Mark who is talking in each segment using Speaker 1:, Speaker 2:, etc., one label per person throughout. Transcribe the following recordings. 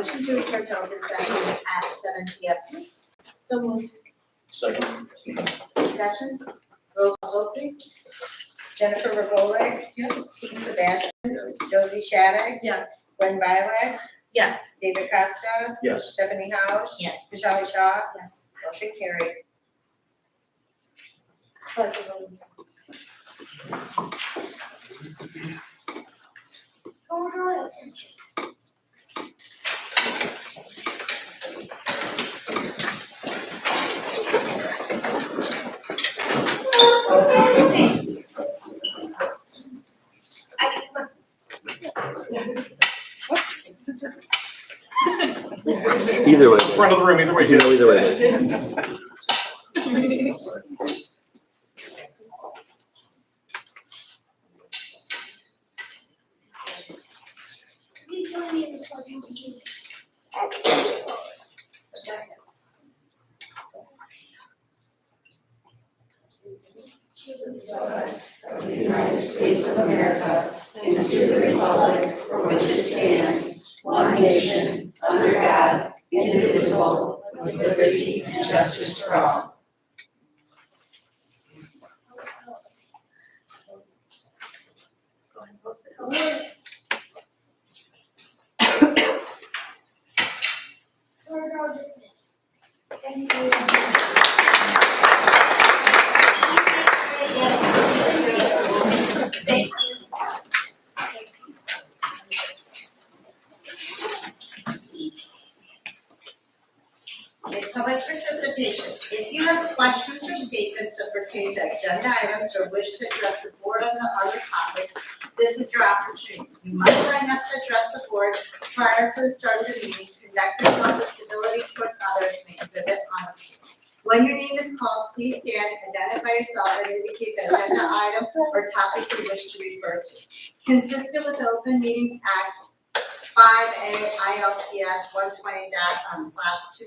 Speaker 1: motion to return to open session at 7 p.m. please?
Speaker 2: So moved.
Speaker 3: Second.
Speaker 1: Discussion, roll call vote please. Jennifer Regola,
Speaker 2: Yes.
Speaker 1: Steve Sebastian, Josie Shattuck,
Speaker 2: Yes.
Speaker 1: Gwen Violet,
Speaker 2: Yes.
Speaker 1: David Costa,
Speaker 3: Yes.
Speaker 1: Stephanie House,
Speaker 2: Yes.
Speaker 1: Michelle Shaw,
Speaker 2: Yes.
Speaker 1: motion carried. Pledge of allegiance. Total attention.
Speaker 4: Either way.
Speaker 3: Front of the room, either way.
Speaker 4: You know, either way.
Speaker 1: Please join me in the pledge of allegiance.
Speaker 5: Of the United States of America and to the republic for which it stands, one nation, under God, indivisible, with liberty and justice for all.
Speaker 1: Thank you. Okay, public participation. If you have questions or statements that pertain to agenda items or wish to address the board on the other topics, this is your opportunity. You must sign up to address the board prior to the start of the meeting. Conduct yourself with civility towards others and exhibit honesty. When your name is called, please stand, identify yourself, and indicate the agenda item or topic you wish to refer to. Consistent with the Open Meetings Act 5A ILCS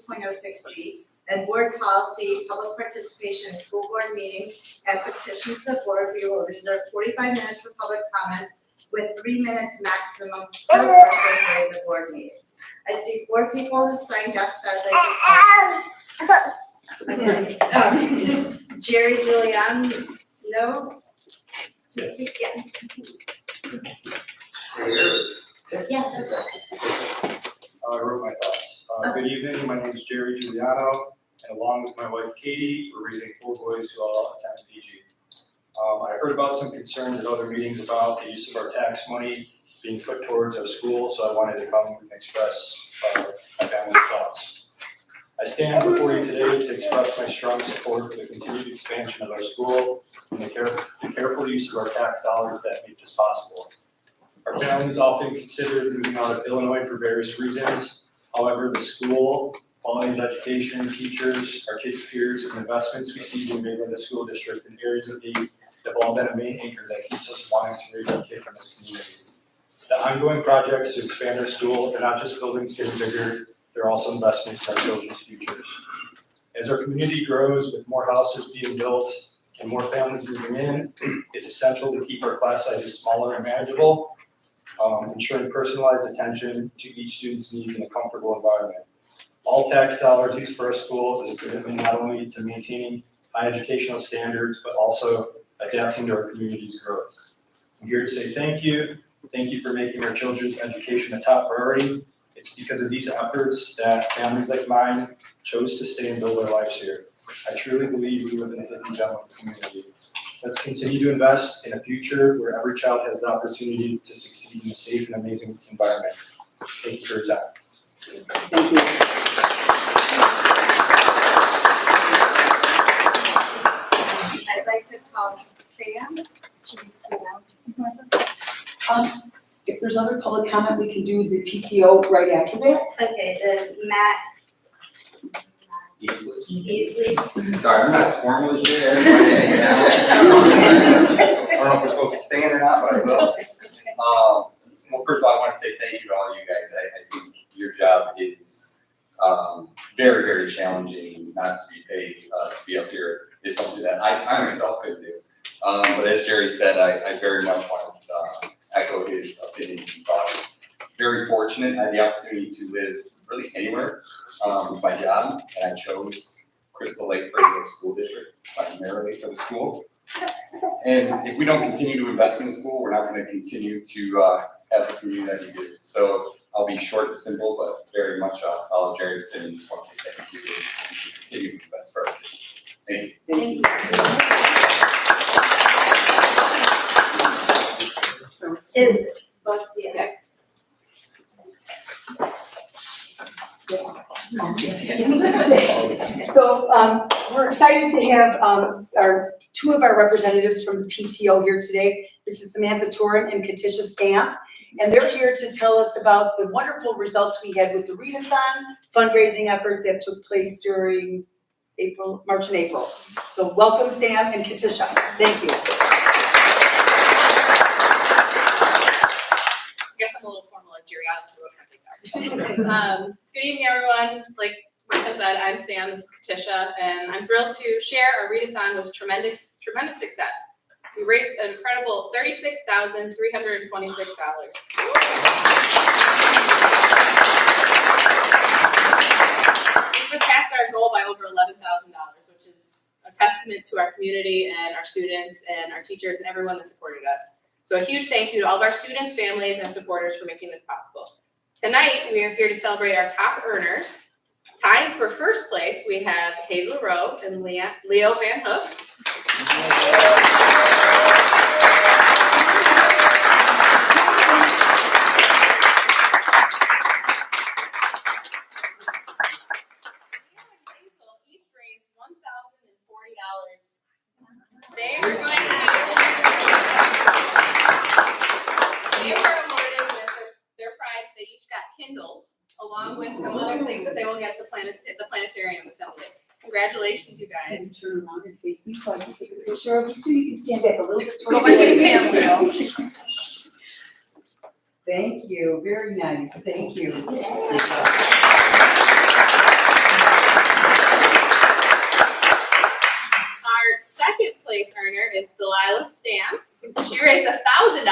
Speaker 1: 120-/2.06G and board policy, public participation in school board meetings and petitions to the board, we will reserve 45 minutes for public comments with 3 minutes maximum per person during the board meeting. I see 4 people who signed up, so I'd like to Jerry Julian, no? To speak, yes. Yeah, that's right.
Speaker 3: I wrote my thoughts. Good evening, my name is Jerry Giuliano, and along with my wife Katie, we're raising 4 boys who all attend PG. I heard about some concerns at other meetings about the use of our tax money being put towards our school, so I wanted to come and express my family's thoughts. I stand before you today to express my strong support for the continued expansion of our school and the careful use of our tax dollars that make this possible. Our families often consider moving out of Illinois for various reasons. However, the school, quality of education, teachers, our kids' peers, and investments we see being made by the school district in areas of need have all been a main anchor that keeps us wanting to raise our kids in this community. The ongoing projects to expand our school are not just buildings getting bigger, they're also investments in our children's futures. As our community grows with more houses being built and more families moving in, it's essential to keep our class sizes smaller and manageable, ensuring personalized attention to each student's needs in a comfortable environment. All tax dollars used for our school is a commitment not only to maintaining high educational standards, but also adapting to our community's growth. I'm here to say thank you. Thank you for making our children's education a top priority. It's because of these efforts that families like mine chose to stay and build their lives here. I truly believe we live in a hidden gem of a community. Let's continue to invest in a future where every child has the opportunity to succeed in a safe and amazing environment. Thank you for your time.
Speaker 5: Thank you.
Speaker 1: I'd like to call Sam.
Speaker 5: If there's other public comment, we can do the PTO right after that.
Speaker 1: Okay, then Matt Easley.
Speaker 6: Sorry, I'm not as formal as you. Everybody hanging out. I don't know if we're supposed to stand or not, but I will. Well, first of all, I want to say thank you to all you guys. I think your job is very, very challenging, not to be paid to be up here is something that I myself couldn't do. But as Jerry said, I very much want to echo his opinions and thoughts. very fortunate. I had the opportunity to live really anywhere with my job, and I chose Crystal Lake Prairie School District primarily for the school. And if we don't continue to invest in the school, we're not going to continue to have the community that we do. So I'll be short and simple, but very much follow Jerry's opinion. Just want to say thank you, and we should continue to invest for our kids. Thank you.
Speaker 1: Is,
Speaker 2: So we're excited to have two of our representatives from the PTO here today. This is Samantha Torin and Katisha Stamp, and they're here to tell us about the wonderful results we had with the Readathon fundraising effort that took place during March and April. So welcome, Sam and Katisha. Thank you.
Speaker 4: I guess I'm a little formal like Jerry, I wrote something down. Good evening, everyone. Like Martha said, I'm Sam, this is Katisha, and I'm thrilled to share our readathon was tremendous success. We raised an incredible $36,326. We surpassed our goal by over $11,000, which is a testament to our community and our students and our teachers and everyone that supported us. So a huge thank you to all of our students, families, and supporters for making this possible. Tonight, we are here to celebrate our top earners. Tying for first place, we have Hazel Rowe and Leo Van Hook. Hazel each raised $1,040. They were awarded with their prize. They each got Kindles, along with some other things that they will get at the planetarium assembly. Congratulations, you guys.
Speaker 2: Turn around and face me so I can take a picture of you too. You can stand back a little bit.
Speaker 4: Go back and stand.
Speaker 2: Thank you. Very nice. Thank you.
Speaker 4: Our second place earner is Delilah Stamp. She raised $1,000.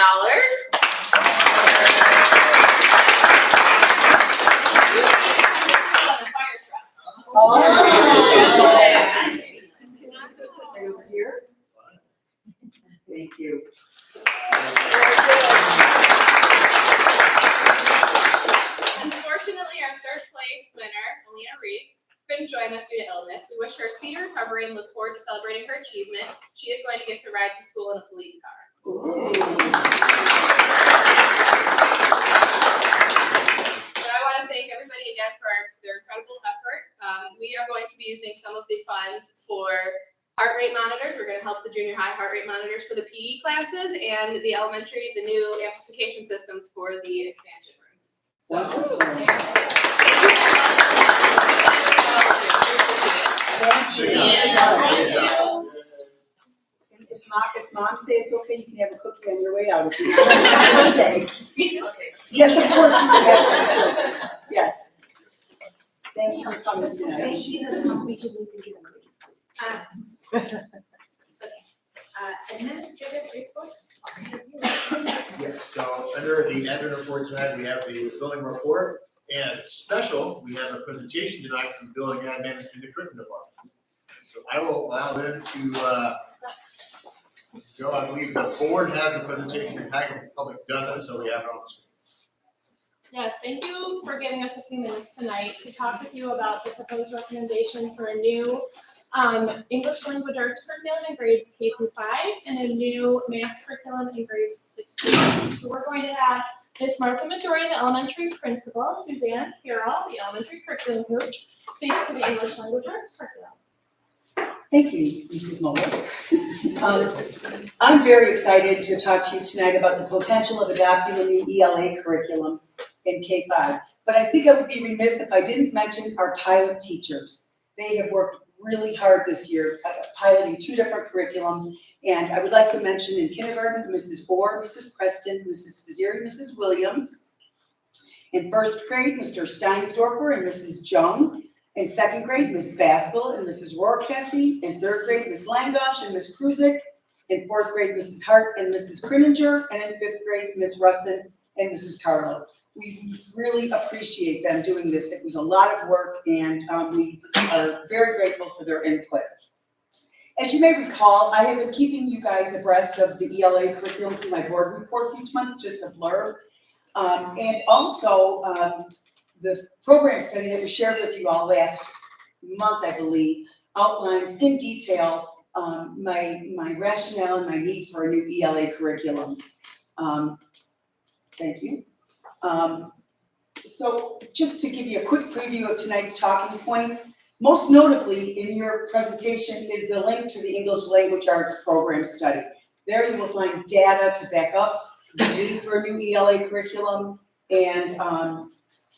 Speaker 2: Right over here. Thank you.
Speaker 4: Unfortunately, our third place winner, Alina Reed, couldn't join us due to illness. We wish her a speedy recovery and look forward to celebrating her achievement. She is going to get to ride to school in a police car. But I want to thank everybody again for their incredible effort. We are going to be using some of the funds for heart rate monitors. We're going to help the junior high heart rate monitors for the PE classes, and the elementary, the new amplification systems for the expansion rooms. So, thank you.
Speaker 2: If mom say it's okay, you can have a cookie on your way out if you want to stay.
Speaker 4: Me too. Okay.
Speaker 2: Yes, of course you can have that too. Yes. Thank you for coming tonight.
Speaker 1: Administrative reports?
Speaker 7: Yes, so under the admin report tonight, we have the building report, and special, we have a presentation tonight from building admin and the curriculum department. So I will allow them to go. I believe the board has the presentation, the public doesn't, so we have it on the screen.
Speaker 8: Yes, thank you for giving us a few minutes tonight to talk with you about the proposed recommendation for a new English language arts curriculum in grades K through 5 and a new math curriculum in grades 6 through 9. So we're going to have Ms. Martha Majori, the elementary principal, Suzanne Carroll, the elementary curriculum coach, speak to the English language arts curriculum.
Speaker 2: Thank you, Mrs. Muller. I'm very excited to talk to you tonight about the potential of adopting a new ELA curriculum in K-5. But I think I would be remiss if I didn't mention our pilot teachers. They have worked really hard this year piloting 2 different curriculums. And I would like to mention in kindergarten, Mrs. Orr, Mrs. Preston, Mrs. Faziri, Mrs. Williams. In first grade, Mr. Steinsdorfer and Mrs. Jung. In second grade, Ms. Baskell and Mrs. Rohrkessy. In third grade, Ms. Langosh and Ms. Kruzik. In fourth grade, Mrs. Hart and Mrs. Krininger. And in fifth grade, Ms. Russin and Mrs. Carlo. We really appreciate them doing this. It was a lot of work, and we are very grateful for their input. As you may recall, I have been keeping you guys abreast of the ELA curriculum through my board reports each month, just a blurb. And also, the program study that was shared with you all last month, I believe, outlines in detail my rationale and my need for a new ELA curriculum. Thank you. So just to give you a quick preview of tonight's talking points, most notably in your presentation is the link to the English Language Arts program study. There you will find data to back up the need for a new ELA curriculum and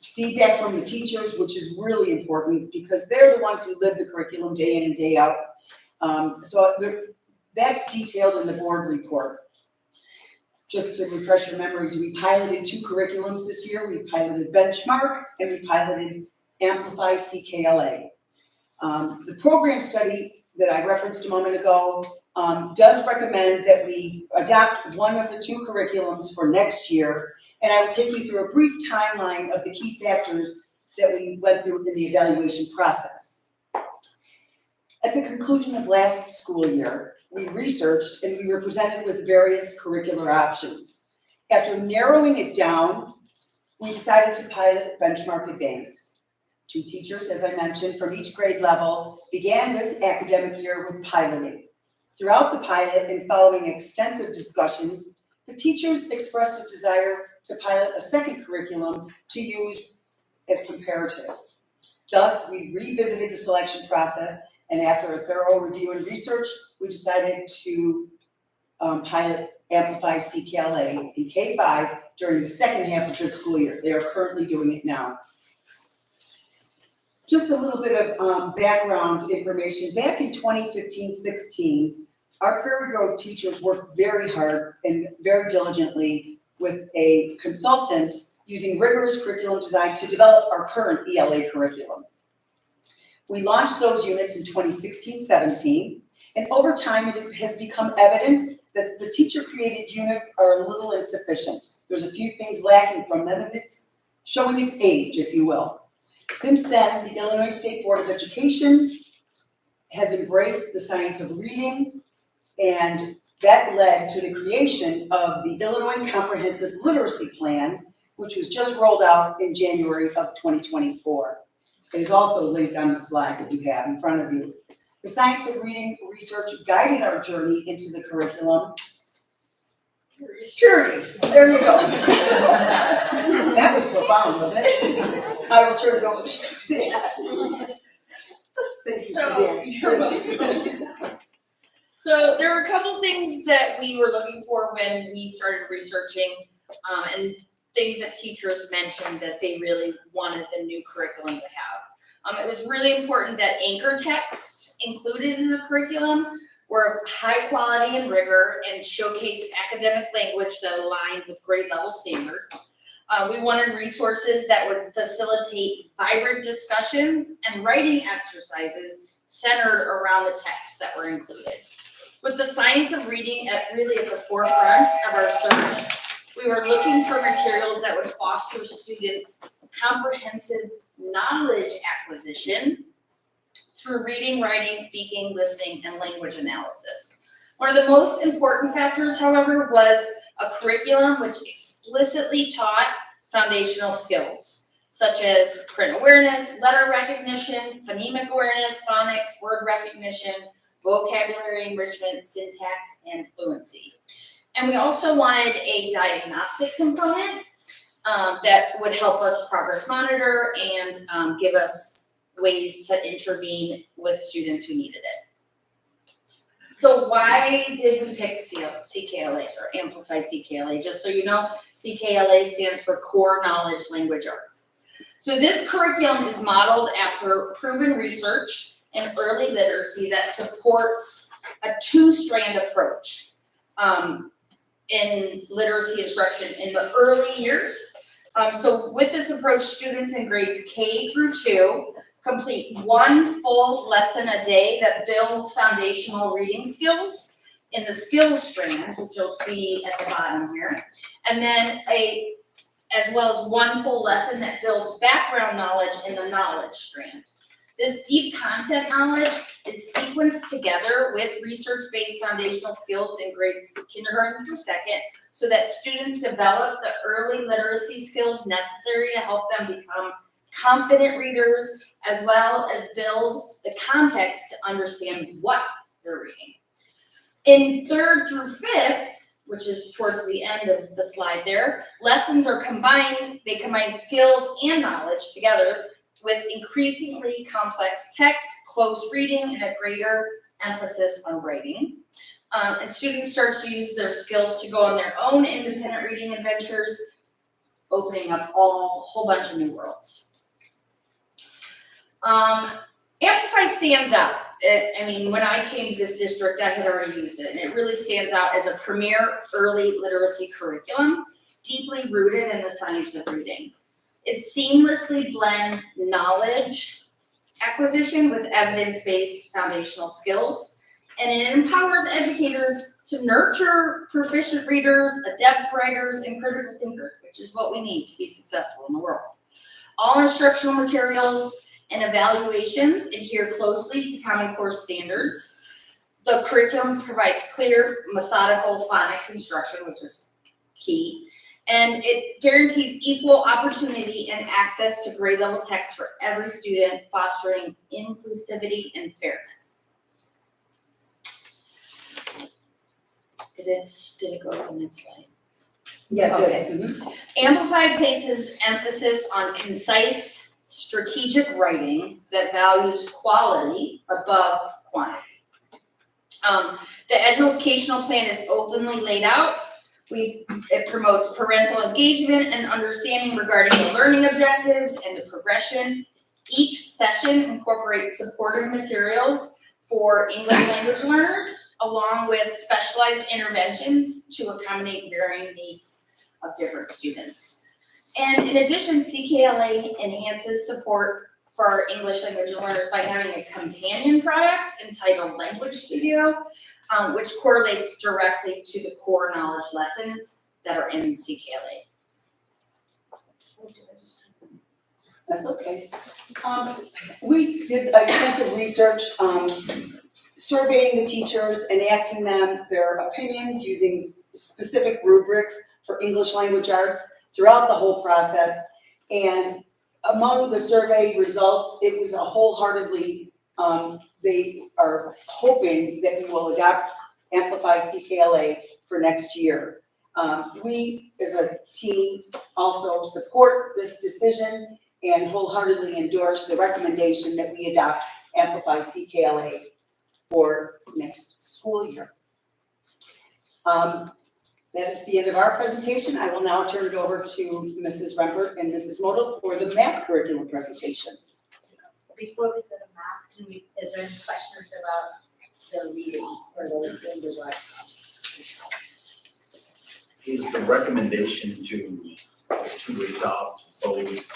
Speaker 2: feedback from the teachers, which is really important because they're the ones who live the curriculum day in and day out. That's detailed in the board report. Just to refresh your memories, we piloted 2 curriculums this year. We piloted Benchmark and we piloted Amplify CKLA. The program study that I referenced a moment ago does recommend that we adopt one of the 2 curriculums for next year, and I will take you through a brief timeline of the key factors that we went through in the evaluation process. At the conclusion of last school year, we researched and we were presented with various curricular options. After narrowing it down, we decided to pilot Benchmark Advance. 2 teachers, as I mentioned, from each grade level began this academic year with piloting. Throughout the pilot and following extensive discussions, the teachers expressed a desire to pilot a second curriculum to use as comparative. Thus, we revisited the selection process, and after a thorough review and research, we decided to pilot Amplify CKLA in K-5 during the second half of this school year. They are currently doing it now. Just a little bit of background information. Back in 2015-16, our Prairie Grove teachers worked very hard and very diligently with a consultant using rigorous curriculum design to develop our current ELA curriculum. We launched those units in 2016-17, and over time it has become evident that the teacher-created units are a little insufficient. There's a few things lacking from them, and it's showing its age, if you will. Since then, the Illinois State Board of Education has embraced the science of reading, and that led to the creation of the Illinois Comprehensive Literacy Plan, which was just rolled out in January of 2024. It is also linked on the slide that you have in front of you. The science of reading research guided our journey into the curriculum. Purity, there you go. That was profound, wasn't it? I will turn it over to Suzanne. Thank you, Suzanne.
Speaker 5: You're welcome. So there were a couple things that we were looking for when we started researching, and things that teachers mentioned that they really wanted the new curriculum to have. It was really important that anchor texts included in the curriculum were of high quality and rigor and showcased academic language that aligned with grade level standards. We wanted resources that would facilitate vibrant discussions and writing exercises centered around the texts that were included. With the science of reading really at the forefront of our search, we were looking for materials that would foster students' comprehensive knowledge acquisition through reading, writing, speaking, listening, and language analysis. One of the most important factors, however, was a curriculum which explicitly taught foundational skills, such as print awareness, letter recognition, phonemic awareness, phonics, word recognition, vocabulary enrichment, syntax, and fluency. And we also wanted a diagnostic component that would help us progress monitor and give us ways to intervene with students who needed it. So why did we pick CKLA or Amplify CKLA? Just so you know, CKLA stands for Core Knowledge Language Arts. So this curriculum is modeled after proven research in early literacy that supports a 2-strand approach in literacy instruction in the early years. So with this approach, students in grades K through 2 complete 1 full lesson a day that builds foundational reading skills in the skills strand, which you'll see at the bottom here, and then
Speaker 9: as well as one full lesson that builds background knowledge in the knowledge strand. This deep content knowledge is sequenced together with research-based foundational skills in grades kindergarten through second, so that students develop the early literacy skills necessary to help them become confident readers, as well as build the context to understand what they're reading. In 3rd through 5th, which is towards the end of the slide there, lessons are combined, they combine skills and knowledge together with increasingly complex text, close reading, and a greater emphasis on writing. And students start to use their skills to go on their own independent reading adventures, opening up a whole bunch of new worlds. Amplify stands out. When I came to this district, I had already used it, and it really stands out as a premier early literacy curriculum, deeply rooted in the science of reading. It seamlessly blends knowledge acquisition with evidence-based foundational skills, and it empowers educators to nurture proficient readers, adept writers, and critical thinkers, which is what we need to be successful in the world. All instructional materials and evaluations adhere closely to Common Core standards. The curriculum provides clear, methodical phonics instruction, which is key, and it guarantees equal opportunity and access to grade level text for every student, fostering inclusivity and fairness. Did it go to the next slide?
Speaker 2: Yeah,
Speaker 9: Okay.
Speaker 2: it did.
Speaker 9: Amplify places emphasis on concise, strategic writing that values quality above quantity. The educational plan is openly laid out. It promotes parental engagement and understanding regarding the learning objectives and the progression. Each session incorporates supporting materials for English language learners, along with specialized interventions to accommodate varying needs of different students. And in addition, CKLA enhances support for our English language learners by having a companion product entitled Language Studio, which correlates directly to the core knowledge lessons that are in CKLA.
Speaker 2: That's okay. We did extensive research, surveying the teachers and asking them their opinions using specific rubrics for English language arts throughout the whole process. And among the survey results, it was a wholeheartedly, they are hoping that we will adopt Amplify CKLA for next year. We, as a team, also support this decision and wholeheartedly endorse the recommendation that we adopt Amplify CKLA for next school year. That is the end of our presentation. I will now turn it over to Mrs. Rempert and Mrs. Model for the math curriculum presentation.
Speaker 1: Before we go to math, is there any questions about the reading or the language arts?
Speaker 10: Is the recommendation to adopt both,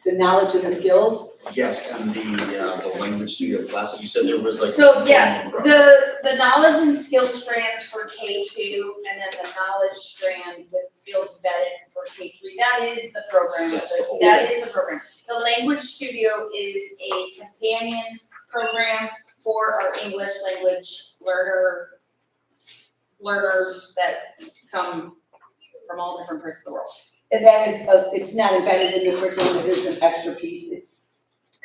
Speaker 2: The knowledge and the skills.
Speaker 10: yes, and the language studio class? You said there was like.
Speaker 9: So yeah, the knowledge and skills strands for K2, and then the knowledge strand with skills embedded for K3. That is the program.
Speaker 10: Yes, the whole
Speaker 9: That is the program. The language studio is a companion program for our English language learners that come from all different parts of the world.
Speaker 2: And that is, it's not embedded in the curriculum, it is an extra piece. It's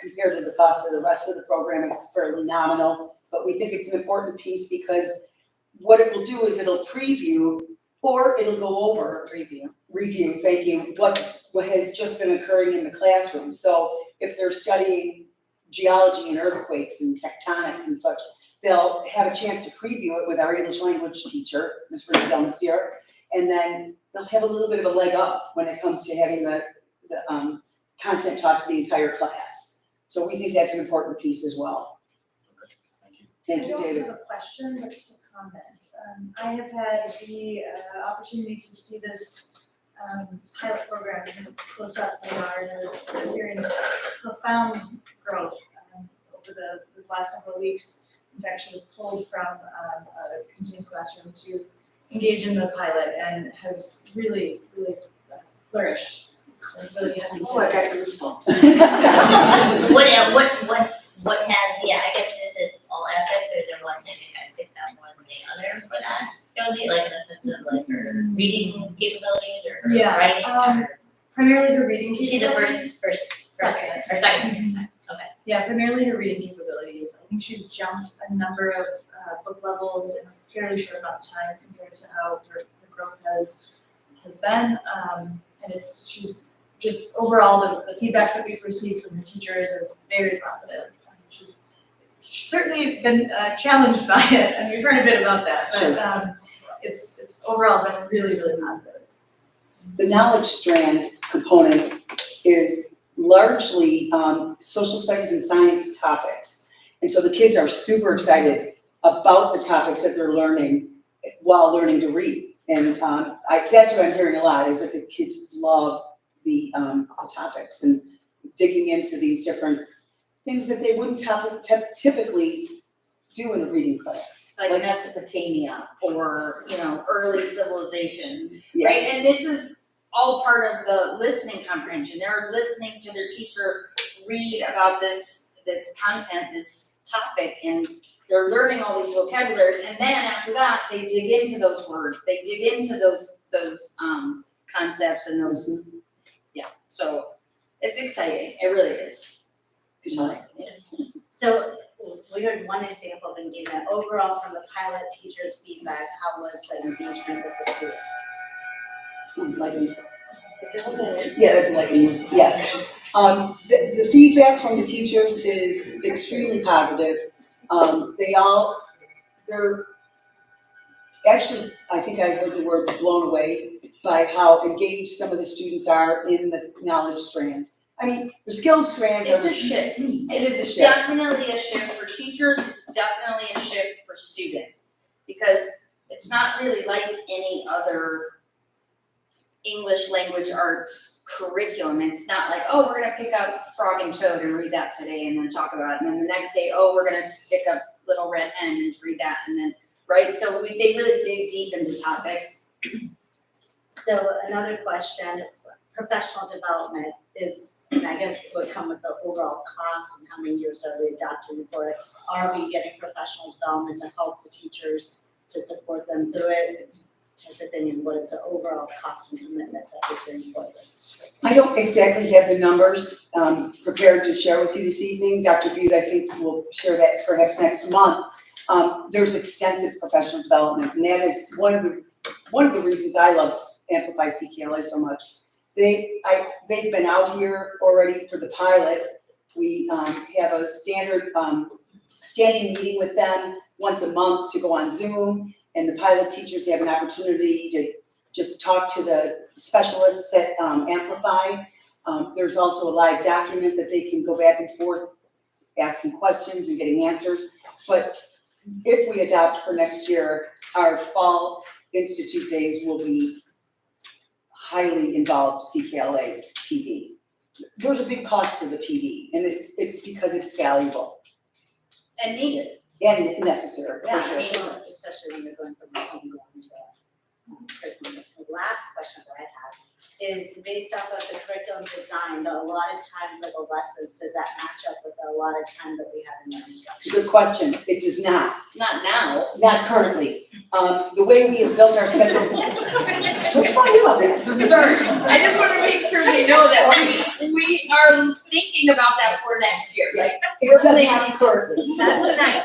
Speaker 2: compared to the cost of the rest of the program, it's fairly nominal. But we think it's an important piece because what it will do is it'll preview or it'll go over. Review, thank you, what has just been occurring in the classroom. So if they're studying geology and earthquakes and tectonics and such, they'll have a chance to preview it with our English language teacher, Ms. Delmessier, and then they'll have a little bit of a leg up when it comes to having the content taught to the entire class. So we think that's an important piece as well. Thank you,
Speaker 11: I
Speaker 2: David.
Speaker 11: don't have a question, but just a comment. I have had the opportunity to see this pilot program close up and has experienced profound growth over the last several weeks. In fact, she was pulled from a continuing classroom to engage in the pilot and has really flourished. So I'm really happy.
Speaker 9: Oh, I got goosebumps.
Speaker 5: What has, yeah, I guess is it all aspects or is there one thing that kind of sticks out more than the other for that? Josie, like in the sense of like her reading capabilities or her
Speaker 11: Yeah,
Speaker 5: writing or?
Speaker 11: Primarily her reading
Speaker 5: She's the
Speaker 11: capabilities.
Speaker 5: second, or second, okay.
Speaker 11: Yeah, primarily her reading capabilities. I think she's jumped a number of book levels in a fairly short amount of time compared to how her growth has been. And she's just overall, the feedback that we've received from the teachers is very positive. She's certainly been challenged by it, and we've heard a bit about that, but it's overall been really, really positive.
Speaker 2: The knowledge strand component is largely social studies and science topics. And so the kids are super excited about the topics that they're learning while learning to read. And that's what I'm hearing a lot, is that the kids love the topics and digging into these different things that they wouldn't typically do in a reading class.
Speaker 9: Like Mesopotamia or, early civilizations,
Speaker 2: Yeah.
Speaker 9: right? And this is all part of the listening comprehension. They're listening to their teacher read about this content, this topic, and they're learning all these vocabularies. And then after that, they dig into those words. They dig into those concepts and those, so it's exciting. It really is.
Speaker 1: So we heard one example of engagement. Overall, from the pilot teachers' feedback, how was the engagement with the students?
Speaker 9: Is it what it is?
Speaker 2: Yeah, that's enlightening news, yeah. The feedback from the teachers is extremely positive. They're actually, I think I heard the words blown away by how engaged some of the students are in the knowledge strands. I mean, the skills strands are.
Speaker 9: It's a shift.
Speaker 2: It is a shift.
Speaker 9: Definitely a shift for teachers, it's definitely a shift for students. Because it's not really like any other English language arts curriculum. It's not like, oh, we're gonna pick up Frog and Toad and read that today and then talk about it. And then the next day, oh, we're gonna pick up Little Red Hen and read that, and then, right? So they really dig deep into topics.
Speaker 1: So another question, professional development is, and I guess it would come with the overall cost and how many years are we adopting for it? Are we getting professional development to help the teachers to support them through it? Type of thing, and what is the overall cost and commitment that we're doing for this?
Speaker 2: I don't exactly have the numbers prepared to share with you this evening. Dr. Butte, I think, will share that perhaps next month. There's extensive professional development, and that is one of the reasons I love Amplify CKLA so much. They've been out here already for the pilot. We have a standard standing meeting with them once a month to go on Zoom. And the pilot teachers have an opportunity to just talk to the specialists at Amplify. There's also a live document that they can go back and forth, asking questions and getting answers. But if we adopt for next year, our fall institute days will be highly involved CKLA PD. There's a big cost to the PD, and it's because it's valuable
Speaker 9: And needed.
Speaker 2: and necessary, for
Speaker 9: Yeah,
Speaker 2: sure.
Speaker 9: I mean,
Speaker 1: Especially when you're going from a PD one to curriculum. The last question that I have is based off of the curriculum design, the allotted time for the lessons, does that match up with the allotted time that we have in the
Speaker 2: It's a
Speaker 1: instruction?
Speaker 2: good question. It does not.
Speaker 9: not now.
Speaker 2: Not currently. The way we have built our schedule. What's funny about that?
Speaker 9: Sorry, I just want to make sure they know that we are thinking about that for next year, like.
Speaker 2: It does not currently.
Speaker 5: Not tonight.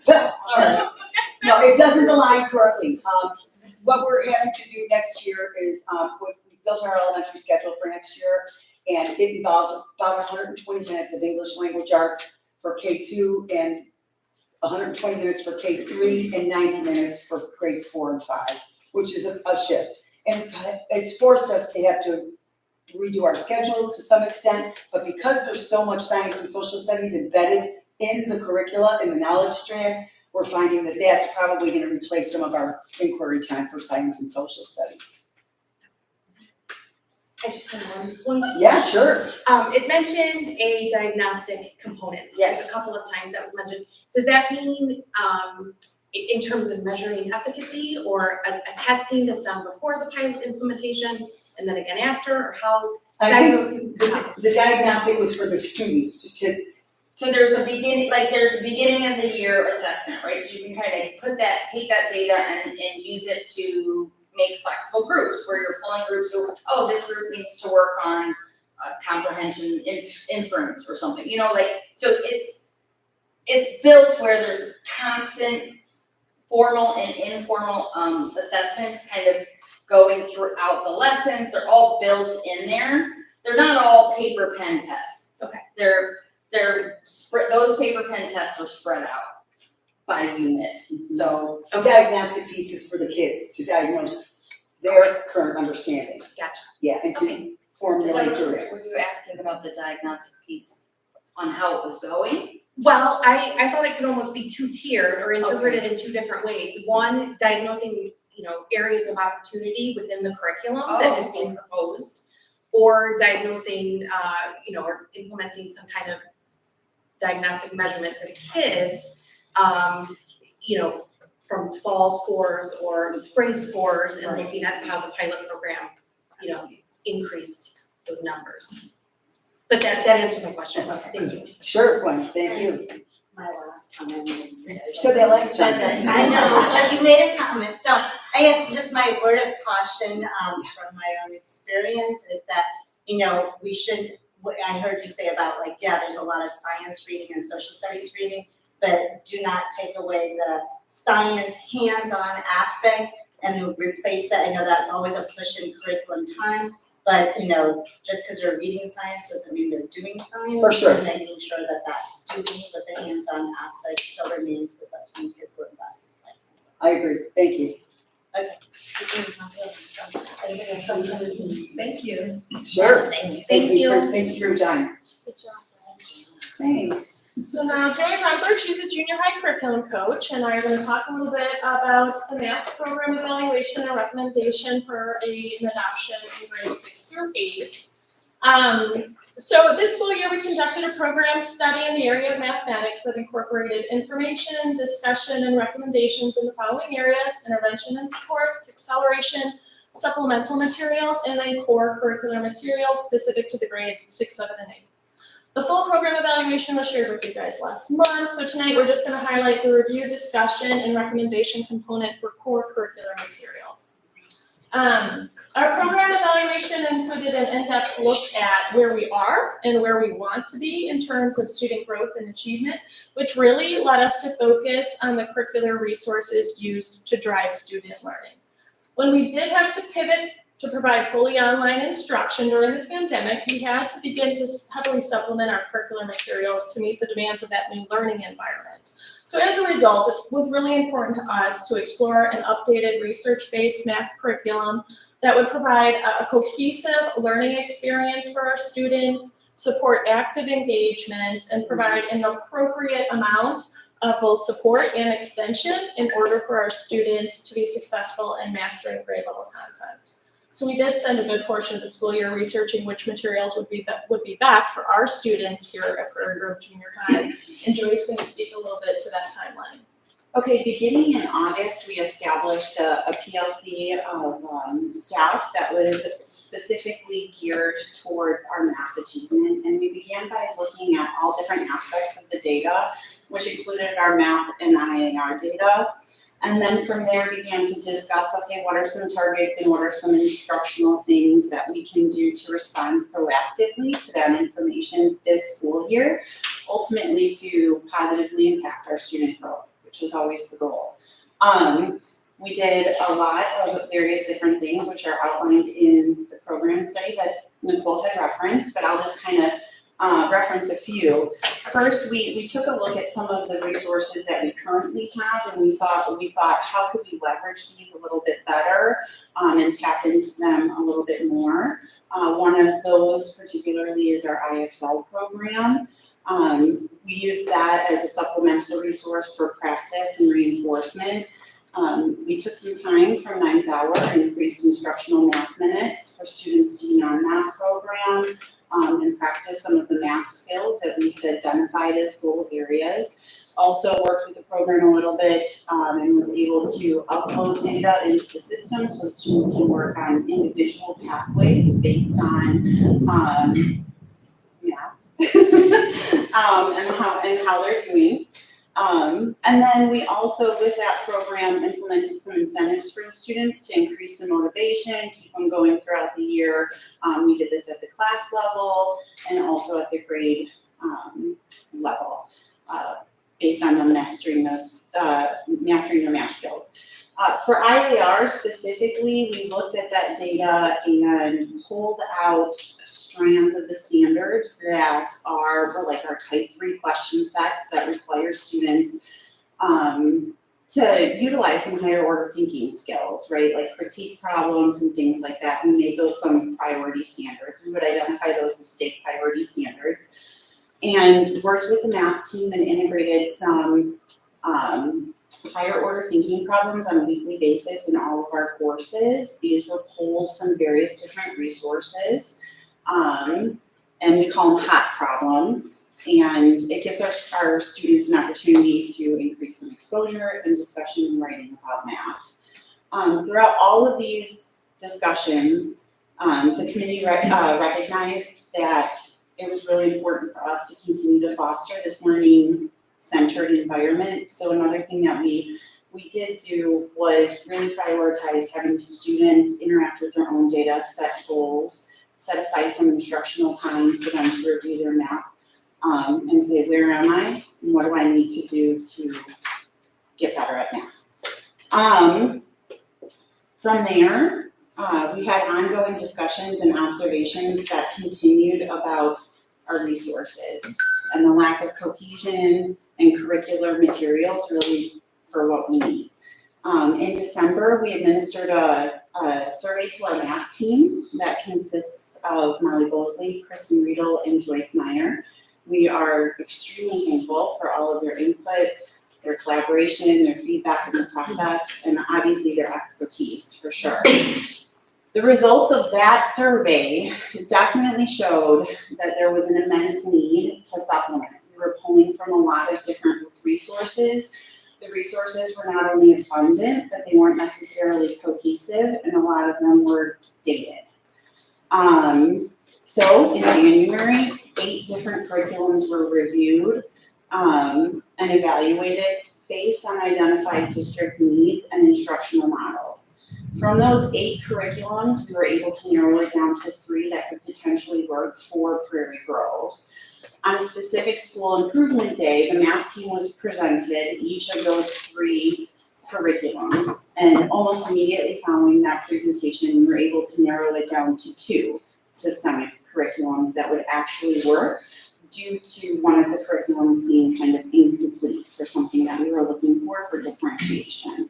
Speaker 9: Sorry.
Speaker 2: No, it doesn't align currently. What we're having to do next year is, we built our elementary schedule for next year, and it involves about 120 minutes of English language arts for K2 and 120 minutes for K3 and 90 minutes for grades 4 and 5, which is a shift. And it's forced us to have to redo our schedule to some extent, but because there's so much science and social studies embedded in the curricula, in the knowledge strand, we're finding that that's probably going to replace some of our inquiry time for science and social studies.
Speaker 12: I just have one.
Speaker 2: Yeah, sure.
Speaker 12: It mentioned a diagnostic component.
Speaker 9: Yes.
Speaker 12: A couple of times that was mentioned. Does that mean, in terms of measuring efficacy, or a testing that's done before the pilot implementation and then again after, or how
Speaker 2: I think
Speaker 12: diagnosing?
Speaker 2: the diagnostic was for the students to,
Speaker 9: So there's a beginning of the year assessment, right? So you can kind of take that data and use it to make flexible groups, where you're pulling groups who, oh, this group needs to work on comprehension inference or something, so it's built where there's constant formal and informal assessments kind of going throughout the lessons. They're all built in there. They're not all paper pen tests.
Speaker 12: Okay.
Speaker 9: Those paper pen tests are spread out by unit, so.
Speaker 2: the diagnostic piece is for the kids to diagnose their current understanding.
Speaker 12: Gotcha.
Speaker 2: Yeah, and to formulate groups.
Speaker 9: Were you asking about the diagnostic piece on how it was going?
Speaker 12: Well, I thought it could almost be two-tiered or interpreted in two different ways. One, diagnosing, areas of opportunity within the curriculum that is being proposed, or diagnosing, or implementing some kind of diagnostic measurement for the kids, from fall scores or spring scores, and looking at how the pilot program, increased those numbers. But that answers my question. Okay, thank you.
Speaker 2: Sure, Gwen, thank you.
Speaker 1: My last comment.
Speaker 2: You said that last time.
Speaker 1: I know, but you made a comment, so I guess just my word of caution, from my own experience is that, we should, what I heard you say about there's a lot of science reading and social studies reading, but do not take away the science hands-on aspect and replace it. I know that's always a push in curriculum time, but, just because they're reading science doesn't mean they're doing science.
Speaker 2: For sure.
Speaker 1: And making sure that doing with the hands-on aspect still remains, because that's when kids learn best is by hands-on.
Speaker 2: I agree, thank you.
Speaker 11: Thank you.
Speaker 2: Sure.
Speaker 12: Thank you.
Speaker 2: Thank you for your time.
Speaker 8: Good job, guys.
Speaker 2: Thanks.
Speaker 8: So now Jenny Rumford, she's a junior high curriculum coach, and I'm gonna talk a little bit about the math program evaluation and recommendation for an adoption in grades 6 through 8. So this school year, we conducted a program study in the area of mathematics that incorporated information, discussion, and recommendations in the following areas: intervention and supports, acceleration, supplemental materials, and then core curricular materials specific to the grades 6, 7, and 8. The full program evaluation was shared with you guys last month, so tonight we're just going to highlight the review, discussion, and recommendation component for core curricular materials. Our program evaluation included an in-depth look at where we are and where we want to be in terms of student growth and achievement, which really led us to focus on the curricular resources used to drive student learning. When we did have to pivot to provide fully online instruction during the pandemic, we had to begin to heavily supplement our curricular materials to meet the demands of that new learning environment. So as a result, it was really important to us to explore an updated research-based math curriculum that would provide a cohesive learning experience for our students, support active engagement, and provide an appropriate amount of both support and extension in order for our students to be successful in mastering grade level content. So we did spend a good portion of the school year researching which materials would be best for our students here at Prairie Grove Junior High, and Joy's going to speak a little bit to that timeline.
Speaker 13: Okay, beginning in August, we established a PLC of staff that was specifically geared towards our math achievement, and we began by looking at all different aspects of the data, which included our math and IAR data. And then from there began to discuss, okay, what are some targets and what are some instructional things that we can do to respond proactively to that information this school year, ultimately to positively impact our student growth, which is always the goal. We did a lot of various different things, which are outlined in the program study that Nicole had referenced, but I'll just kind of reference a few. First, we took a look at some of the resources that we currently have, and we thought, how could we leverage these a little bit better and tap into them a little bit more. One of those particularly is our IXL program. We use that as a supplemental resource for practice and reinforcement. We took some time from 9th hour and increased instructional math minutes for students to be on that program and practice some of the math skills that we had identified as goal areas. Also worked with the program a little bit, and was able to upload data into the system so students can work on individual pathways based on, and how they're doing. And then we also, with that program, implemented some incentives for the students to increase their motivation, keep them going throughout the year. We did this at the class level and also at the grade level, based on them mastering their math skills. For IAR specifically, we looked at that data and pulled out strands of the standards that are like our type 3 question sets that require students to utilize some higher order thinking skills, right? Like critique problems and things like that. We made those some priority standards. We would identify those as state priority standards. And worked with the math team and integrated some higher order thinking problems on a weekly basis in all of our courses. These were pulled from various different resources, and we call them hot problems. And it gives our students an opportunity to increase some exposure and discussion and writing about math. Throughout all of these discussions, the committee recognized that it was really important for us to continue to foster this learning-centered environment. So another thing that we did do was really prioritize having students interact with their own data, set goals, set aside some instructional time for them to review their math, and say, where am I? And what do I need to do to get better at math? From there, we had ongoing discussions and observations that continued about our resources and the lack of cohesion and curricular materials really for what we need. In December, we administered a survey to our math team that consists of Molly Bosley, Kristen Riedel, and Joyce Meyer. We are extremely thankful for all of their input, their collaboration, their feedback in the process, and obviously their expertise for sure. The results of that survey definitely showed that there was an immense need to supplement. We were pulling from a lot of different resources. The resources were not only abundant, but they weren't necessarily cohesive, and a lot of them were dated. So in January, 8 different curriculums were reviewed and evaluated based on identified district needs and instructional models. From those 8 curriculums, we were able to narrow it down to 3 that could potentially work for Prairie Grove. On a specific school improvement day, the math team was presented each of those 3 curriculums, and almost immediately following that presentation, we were able to narrow it down to 2 systemic curriculums that would actually work due to one of the curriculums being kind of incomplete for something that we were looking for differentiation.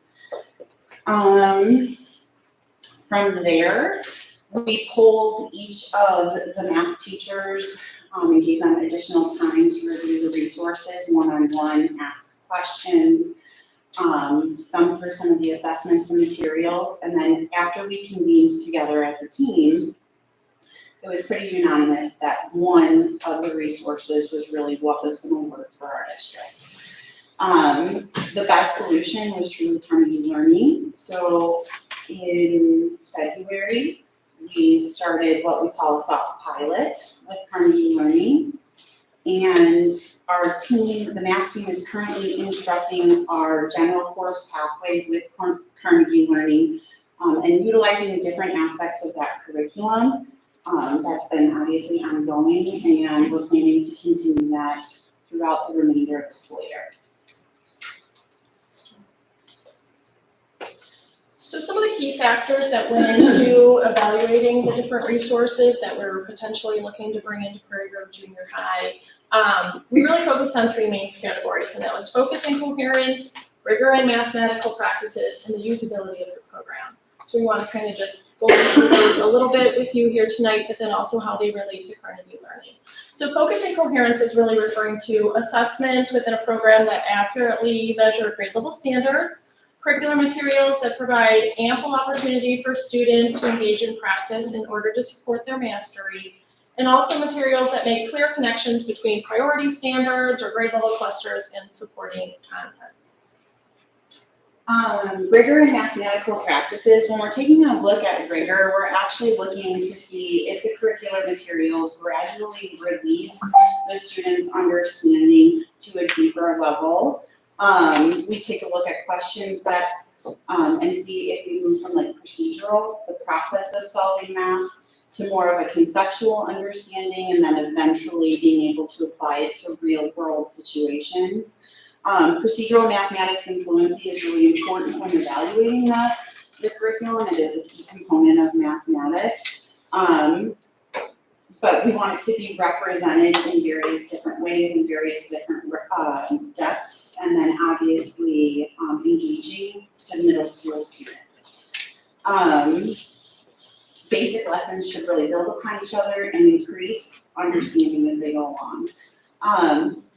Speaker 13: From there, we polled each of the math teachers and gave them additional time to review the resources one-on-one, ask questions, thumb through some of the assessments and materials, and then after we convened together as a team, it was pretty unanimous that one of the resources was really what was going to work for our district. The best solution was truly Carnegie Learning. So in February, we started what we call a soft pilot with Carnegie Learning. And our team, the math team, is currently instructing our general course pathways with Carnegie Learning and utilizing different aspects of that curriculum. That's been obviously ongoing, and we're planning to continue that throughout the remainder of the school year.
Speaker 8: So some of the key factors that went into evaluating the different resources that we're potentially looking to bring into Prairie Grove Junior High, we really focused on 3 main categories, and that was focus and coherence, rigor and mathematical practices, and the usability of the program. So we want to kind of just go over those a little bit with you here tonight, but then also how they relate to Carnegie Learning. So focus and coherence is really referring to assessments within a program that accurately measure grade level standards, curricular materials that provide ample opportunity for students to engage in practice in order to support their mastery, and also materials that make clear connections between priority standards or grade level clusters and supporting content.
Speaker 13: Rigor and mathematical practices, when we're taking a look at rigor, we're actually looking to see if the curricular materials gradually release the students' understanding to a deeper level. We take a look at question sets, and see if we move from like procedural, the process of solving math, to more of a conceptual understanding, and then eventually being able to apply it to real world situations. Procedural mathematics and fluency is really important when evaluating the curriculum. It is a key component of mathematics. But we want it to be represented in various different ways, in various different depths, and then obviously engaging to middle school students. Basic lessons should really build upon each other and increase understanding as they go along.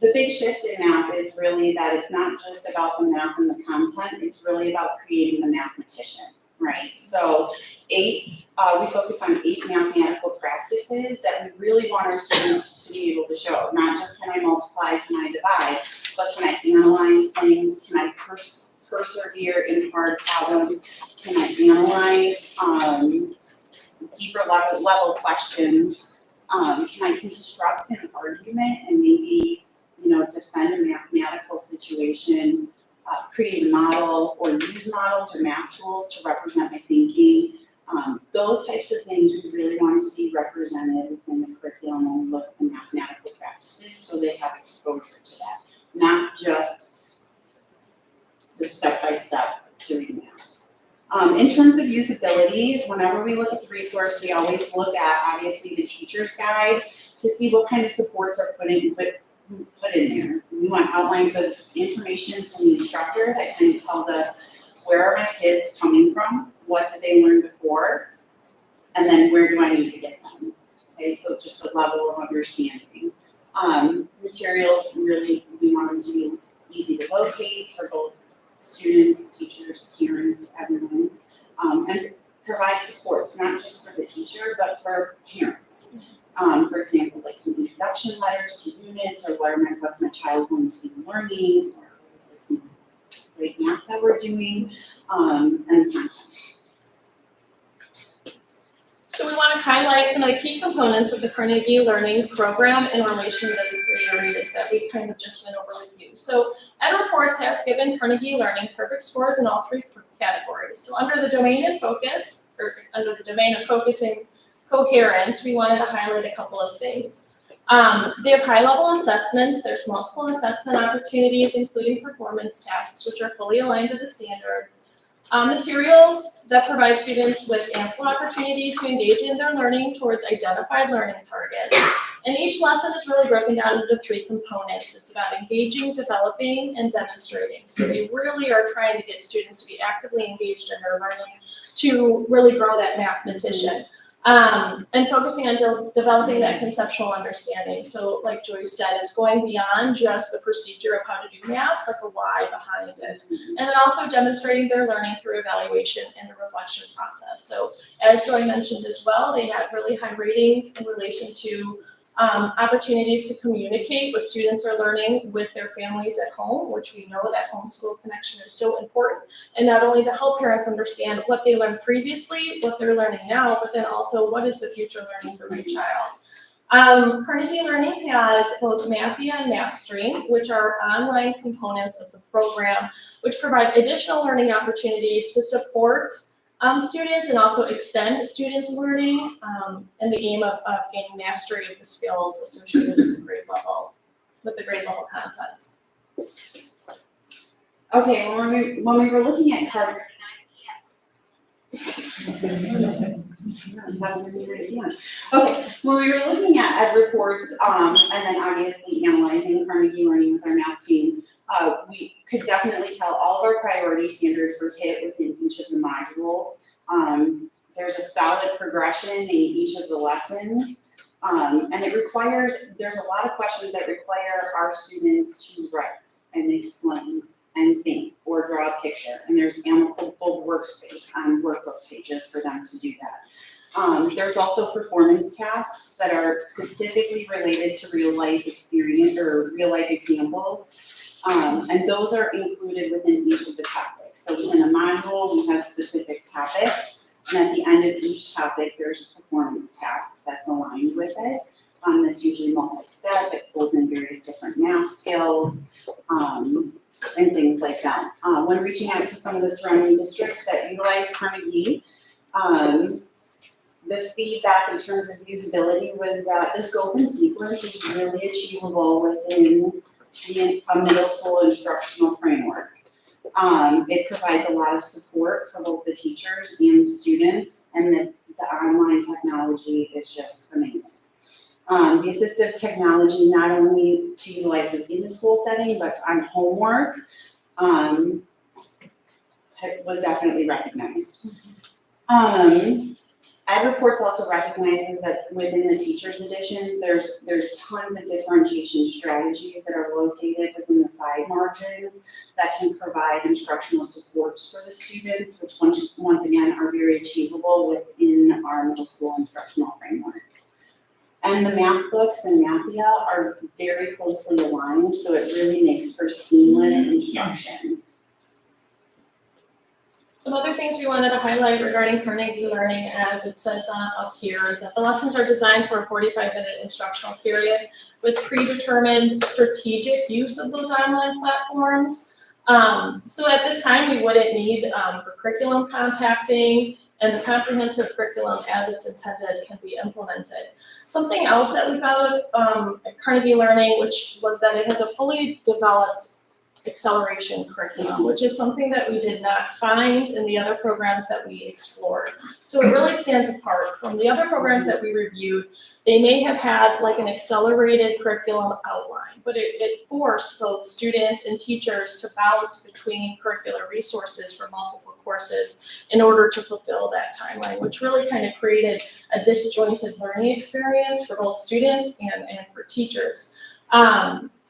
Speaker 13: The big shift in math is really that it's not just about the math and the content, it's really about creating the mathematician, right? So we focus on 8 mathematical practices that we really want our students to be able to show. Not just can I multiply, can I divide, but can I analyze things, can I persevere in hard problems, can I analyze deeper level questions, can I construct an argument and maybe, defend a mathematical situation, create a model or use models or math tools to represent my thinking. Those types of things we really want to see represented within the curriculum when we look at the mathematical practices, so they have exposure to that, not just the step-by-step doing math. In terms of usability, whenever we look at the resource, we always look at, obviously, the teacher's guide to see what kind of supports are put in there. We want outlines of information from the instructor that kind of tells us, where are my kids coming from? What did they learn before? And then where do I need to get them? Okay, so just a level of understanding. Materials, really, we want them to be easy to locate for both students, teachers, parents, everyone. And provide supports, not just for the teacher, but for parents. For example, like some introduction letters to units, or what's my child going to be learning, or is this great math that we're doing, and content.
Speaker 8: So we want to highlight some of the key components of the Carnegie Learning Program in relation to those 3 areas that we kind of just went over with you. So Ed Reports has given Carnegie Learning perfect scores in all 3 categories. So under the domain and focus, or under the domain of focusing coherence, we wanted to highlight a couple of things. They have high-level assessments. There's multiple assessment opportunities, including performance tasks, which are fully aligned to the standards. Materials that provide students with ample opportunity to engage in their learning towards identified learning targets. And each lesson is really broken down into 3 components. It's about engaging, developing, and demonstrating. So they really are trying to get students to be actively engaged in their learning to really grow that mathematician. And focusing on developing that conceptual understanding. So like Joyce said, it's going beyond just the procedure of how to do math, but the why behind it. And then also demonstrating their learning through evaluation and the reflection process. So as Joy mentioned as well, they had really high ratings in relation to opportunities to communicate what students are learning with their families at home, which we know that homeschool connection is so important. And not only to help parents understand what they learned previously, what they're learning now, but then also what is the future learning for my child. Carnegie Learning has both Mathia and MathStream, which are online components of the program, which provide additional learning opportunities to support students and also extend students' learning and the aim of gaining mastery of the skills associated with the grade level content.
Speaker 13: Okay, when we were looking at Okay, when we were looking at Ed Reports, and then obviously analyzing Carnegie Learning with our math team, we could definitely tell all of our priority standards were hit within each of the modules. There's a solid progression in each of the lessons, and there's a lot of questions that require our students to write and explain and think or draw a picture, and there's ample workspace on workbook pages for them to do that. There's also performance tasks that are specifically related to real life experience or real life examples. And those are included within each of the topics. So within a module, we have specific topics. And at the end of each topic, there's a performance task that's aligned with it. That's usually multi-step. It pulls in various different math skills, and things like that. When reaching out to some of the surrounding districts that utilize Carnegie, the feedback in terms of usability was that the scope and sequence is really achievable within a middle school instructional framework. It provides a lot of support for both the teachers and students, and the online technology is just amazing. The assistive technology, not only to utilize within the school setting, but on homework, was definitely recognized. Ed Reports also recognizes that within the teachers editions, there's tons of differentiation strategies that are located within the side margins that can provide instructional supports for the students, which once again are very achievable within our middle school instructional framework. And the math books and Mathia are very closely aligned, so it really makes for seamless instruction.
Speaker 8: Some other things we wanted to highlight regarding Carnegie Learning, as it says up here, is that the lessons are designed for a 45-minute instructional period with predetermined strategic use of those online platforms. So at this time, we wouldn't need for curriculum compacting, and the comprehensive curriculum as it's intended can be implemented. Something else that we found at Carnegie Learning, which was that it has a fully developed acceleration curriculum, which is something that we did not find in the other programs that we explored. So it really stands apart from the other programs that we reviewed. They may have had like an accelerated curriculum outline, but it forced both students and teachers to bounce between curricular resources for multiple courses in order to fulfill that timeline, which really kind of created a disjointed learning experience for both students and for teachers.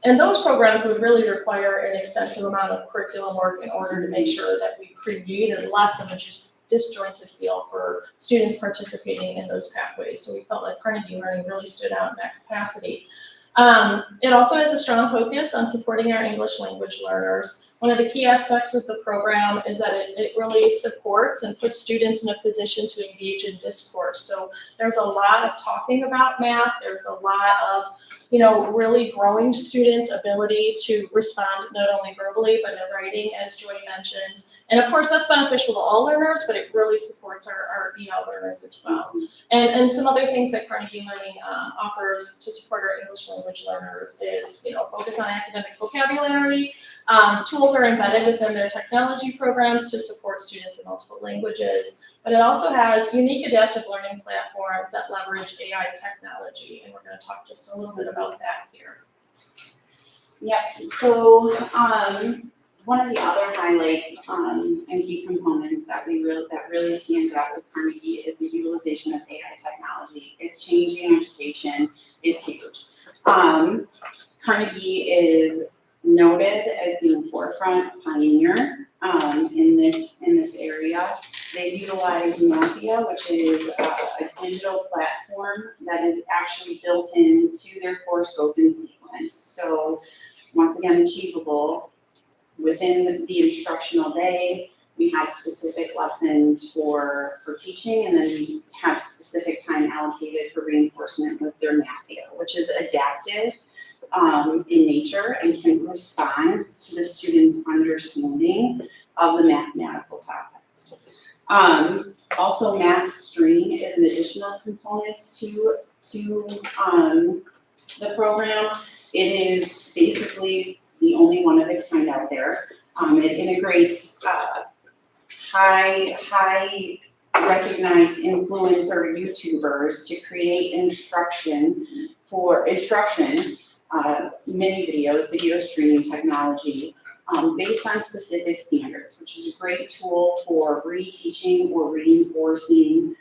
Speaker 8: And those programs would really require an extensive amount of curriculum work in order to make sure that we created less of a just disjointed feel for students participating in those pathways. So we felt like Carnegie Learning really stood out in that capacity. It also has a strong focus on supporting our English language learners. One of the key aspects of the program is that it really supports and puts students in a position to engage in discourse. So there's a lot of talking about math. There's a lot of really growing students' ability to respond not only verbally, but in writing, as Joy mentioned. And of course, that's beneficial to all learners, but it really supports our EL learners as well. And some other things that Carnegie Learning offers to support our English language learners is, focus on academic vocabulary. Tools are embedded within their technology programs to support students in multiple languages. But it also has unique adaptive learning platforms that leverage AI technology, and we're going to talk just a little bit about that here.
Speaker 13: Yep, so one of the other highlights and key components that really stands out with Carnegie is the utilization of AI technology. It's changing education, it's huge. Carnegie is noted as being a forefront pioneer in this area. They utilize Mathia, which is a digital platform that is actually built into their course scope and sequence. So once again, achievable within the instructional day. We have specific lessons for teaching, and then we have specific time allocated for reinforcement with their Mathia, which is adaptive in nature and can respond to the student's understanding of the mathematical topics. Also, Math Stream is an additional component to the program. It is basically the only one of its kind out there. It integrates high recognized influencer YouTubers to create instruction, mini videos, video streaming technology, based on specific standards, which is a great tool for reteaching or reinforcing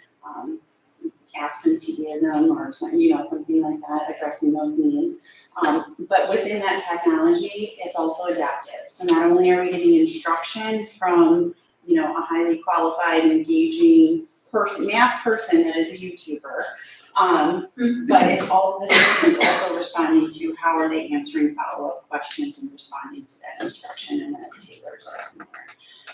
Speaker 13: absenteeism or something like that, addressing those needs. But within that technology, it's also adaptive. So not only are we getting instruction from a highly qualified, engaging math person that is a YouTuber. But it's also, the system is also responding to how are they answering follow-up questions and responding to that instruction, and then it tailors it from there.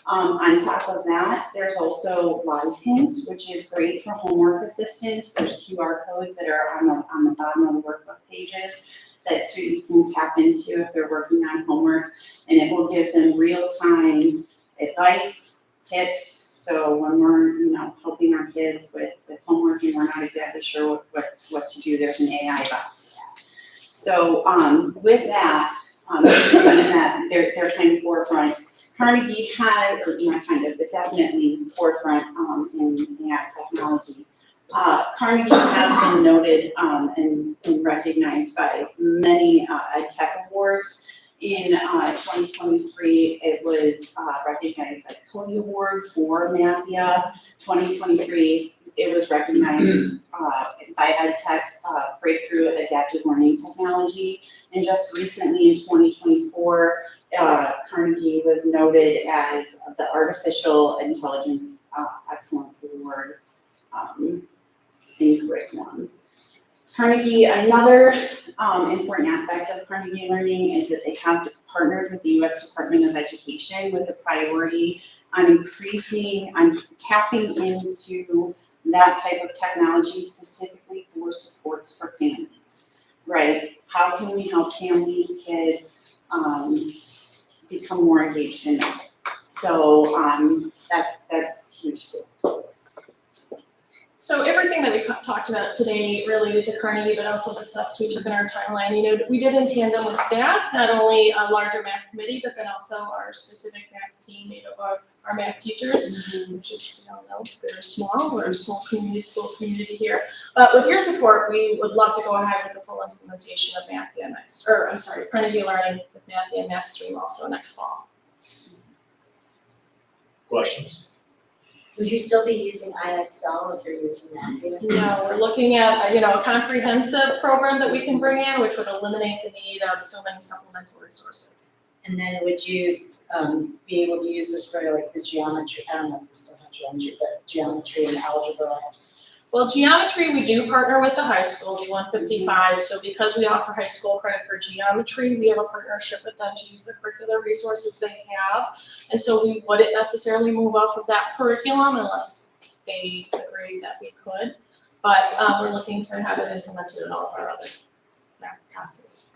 Speaker 13: On top of that, there's also live hints, which is great for homework assistance. There's QR codes that are on the bottom of the workbook pages that students can tap into if they're working on homework, and it will give them real-time advice, tips. So when we're, helping our kids with homework and we're not exactly sure what to do, there's an AI box for that. So with that, they're kind of forefront. Carnegie had, or not kind of, but definitely forefront in AI technology. Carnegie has been noted and recognized by many ed tech awards. In 2023, it was recognized by the Cody Award for Mathia. 2023, it was recognized by ed tech breakthrough adaptive learning technology. And just recently in 2024, Carnegie was noted as the Artificial Intelligence Excellence Award in curriculum. Carnegie, another important aspect of Carnegie Learning is that they have partnered with the U.S. Department of Education with a priority on tapping into that type of technology specifically for supports for families, right? How can we help families, kids, become more engaged in it? So that's huge too.
Speaker 8: So everything that we talked about today related to Carnegie, but also the steps we took in our timeline, we did in tandem with staff, not only a larger math committee, but then also our specific math team made up of our math teachers, which is, they're small, we're a small school community here. But with your support, we would love to go ahead with the full implementation of Carnegie Learning with Mathia and Math Stream also next fall.
Speaker 7: Questions?
Speaker 1: Would you still be using IXL if you're using Mathia?
Speaker 8: No, we're looking at, a comprehensive program that we can bring in, which would eliminate the need of so many supplemental resources.
Speaker 1: And then would you be able to use this for like the geometry, I don't know if you still have geometry, but geometry and algebra?
Speaker 8: Well, geometry, we do partner with the high school, D155, so because we offer high school credit for geometry, we have a partnership with them to use the curricular resources they have. And so we wouldn't necessarily move off of that curriculum unless they agreed that we could. But we're looking to have it implemented in all of our other classes.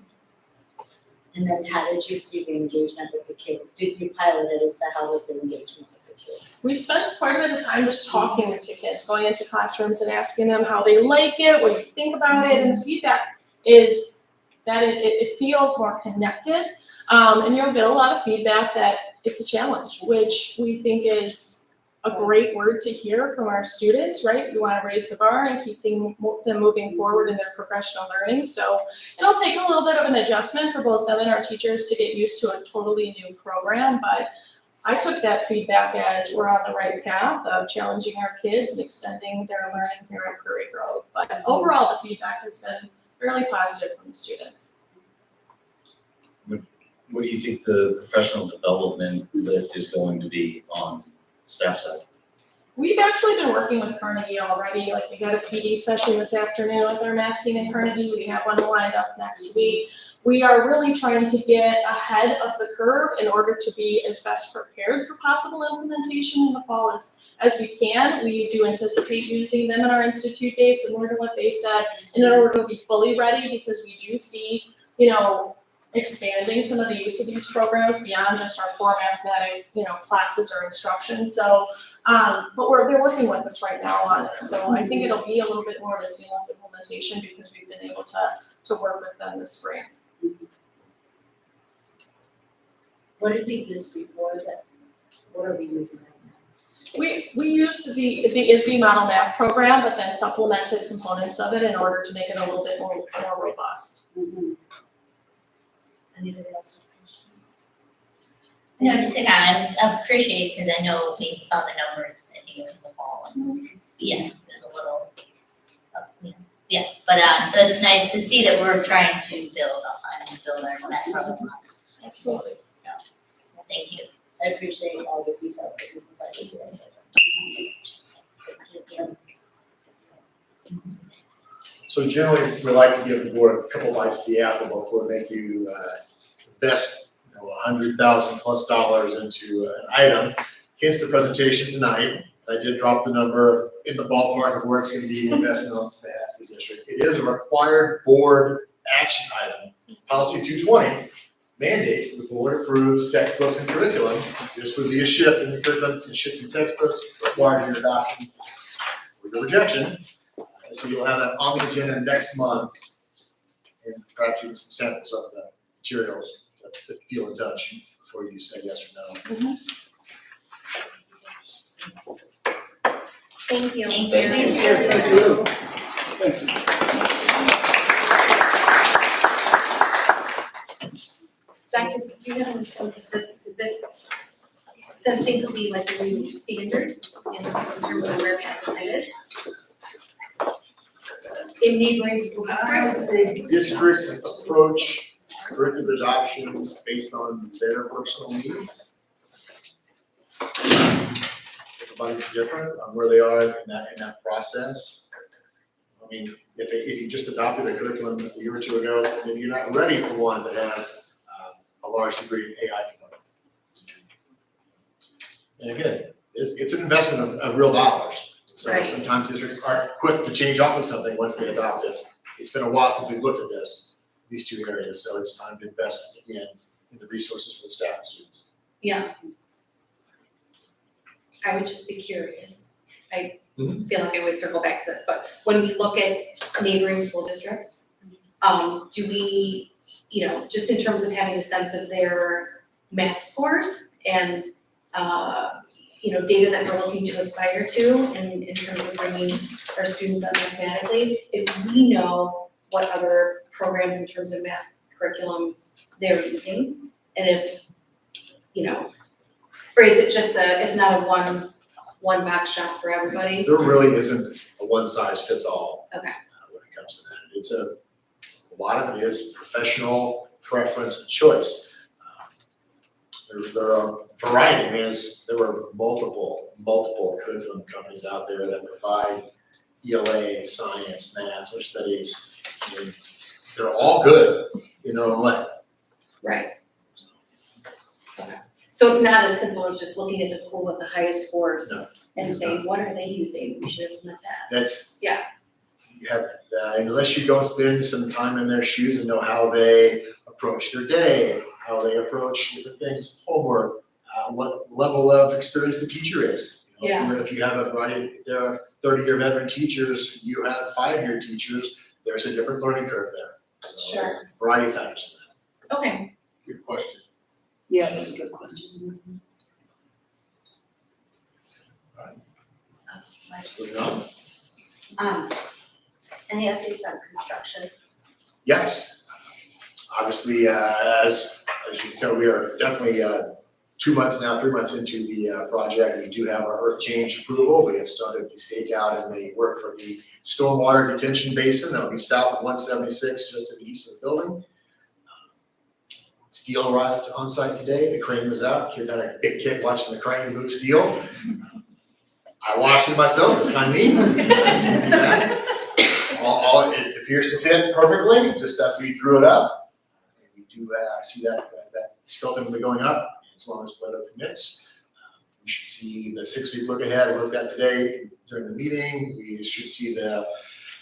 Speaker 1: And then how did you see the engagement with the kids? Did you pilot it as to how was the engagement with the kids?
Speaker 8: We've spent quite a bit of time just talking to kids, going into classrooms and asking them how they like it, what do you think about it, and the feedback is that it feels more connected. And you'll get a lot of feedback that it's a challenge, which we think is a great word to hear from our students, right? We want to raise the bar and keep them moving forward in their professional learning. So it'll take a little bit of an adjustment for both them and our teachers to get used to a totally new program, but I took that feedback as we're on the right path of challenging our kids and extending their learning here at Prairie Grove. But overall, the feedback has been really positive from the students.
Speaker 10: What do you think the professional development lift is going to be on staff side?
Speaker 8: We've actually been working with Carnegie already. Like, we got a PD session this afternoon with our math team in Carnegie. We have one lined up next week. We are really trying to get ahead of the curve in order to be as best prepared for possible implementation in the fall as we can. We do anticipate using them in our institute days, similar to what they said, in order to be fully ready, because we do see, expanding some of the use of these programs beyond just our core mathematic, classes or instruction. So, but they're working with us right now on it. So I think it'll be a little bit more of a seamless implementation because we've been able to work with them this spring.
Speaker 1: What did we use before that? What are we using right now?
Speaker 8: We used the ISB model math program, but then supplemented components of it in order to make it a little bit more robust.
Speaker 1: Anybody else have questions?
Speaker 14: No, just saying, I appreciate it because I know we saw the numbers, I think it was in the fall, and there's a little, so it's nice to see that we're trying to build our math program.
Speaker 8: Absolutely.
Speaker 14: Thank you.
Speaker 1: I appreciate all the details that you provided today. Thank you.
Speaker 7: So generally, we like to give the board a couple bites of the apple before they make you invest, $100,000+ into an item. Hence the presentation tonight. I did drop the number in the ballpark of where it's going to be an investment on behalf of the district. It is a required board action item. Policy 220 mandates the board approves textbooks and curriculum. This would be a shift in the curriculum and shift in textbooks required your adoption or your rejection. So you'll have that on the agenda next month, and perhaps even some samples of the materials that feel in touch before you say yes or no.
Speaker 12: Thank you.
Speaker 14: Thank you.
Speaker 2: Thank you. Thank you.
Speaker 12: Dr., do you have any sense of this, is this sensing to be like a new standard in terms of where we have decided? In neighboring school districts?
Speaker 7: Districts approach curriculum adoptions based on their personal needs. Everybody's different on where they are in that process. I mean, if you just adopted a curriculum a year or two ago, then you're not ready for one that has a large degree of AI component. And again, it's an investment of real dollars. So
Speaker 12: Right.
Speaker 7: sometimes districts aren't quick to change off of something once they adopt it. It's been a while since we've looked at these two areas, so it's time to invest again in the resources for the staff and students.
Speaker 12: Yeah. I would just be curious. I feel like I always circle back to this, but when we look at neighboring school districts, do we, just in terms of having a sense of their math scores and, data that we're looking to aspire to in terms of bringing our students up mathematically, if we know what other programs in terms of math curriculum they're using, and if, or is it just it's not a one box shop for everybody?
Speaker 7: There really isn't a one size fits all.
Speaker 12: Okay.
Speaker 7: When it comes to that. It's a lot of it is professional preference and choice. There are variety. There were multiple curriculum companies out there that provide ELA, science, math, social studies. And they're all good in their own way.
Speaker 12: Right. Okay. So it's not as simple as just looking at the school with the highest scores and saying, what are they using? We should implement that.
Speaker 7: You have, unless you go spend some time in their shoes and know how they approach their day, how they approach different things, homework, what level of experience the teacher is. If you have a variety, there are 30-year veteran teachers, you have 5-year teachers, there's a different learning curve there. So,
Speaker 12: Sure.
Speaker 7: Variety of factors in that.
Speaker 12: Okay.
Speaker 7: Good question.
Speaker 2: Yeah, that's a good question.
Speaker 7: Moving on.
Speaker 1: Any updates on construction?
Speaker 7: Yes. Obviously, as you can tell, we are definitely 3 months into the project. We do have our earth change approval. We have started the stakeout and the work for the stormwater detention basin. That'll be south of 176, just to the east of the building. Steel arrived on site today. The crane was out. Kids had a big kick watching the crane move steel. I watched it myself. It's kind of neat. It appears to fit perfectly, just as we drew it up. And we do see that skeleton will be going up as long as weather permits. We should see the 6-week look ahead. We looked at today during the meeting. We should see the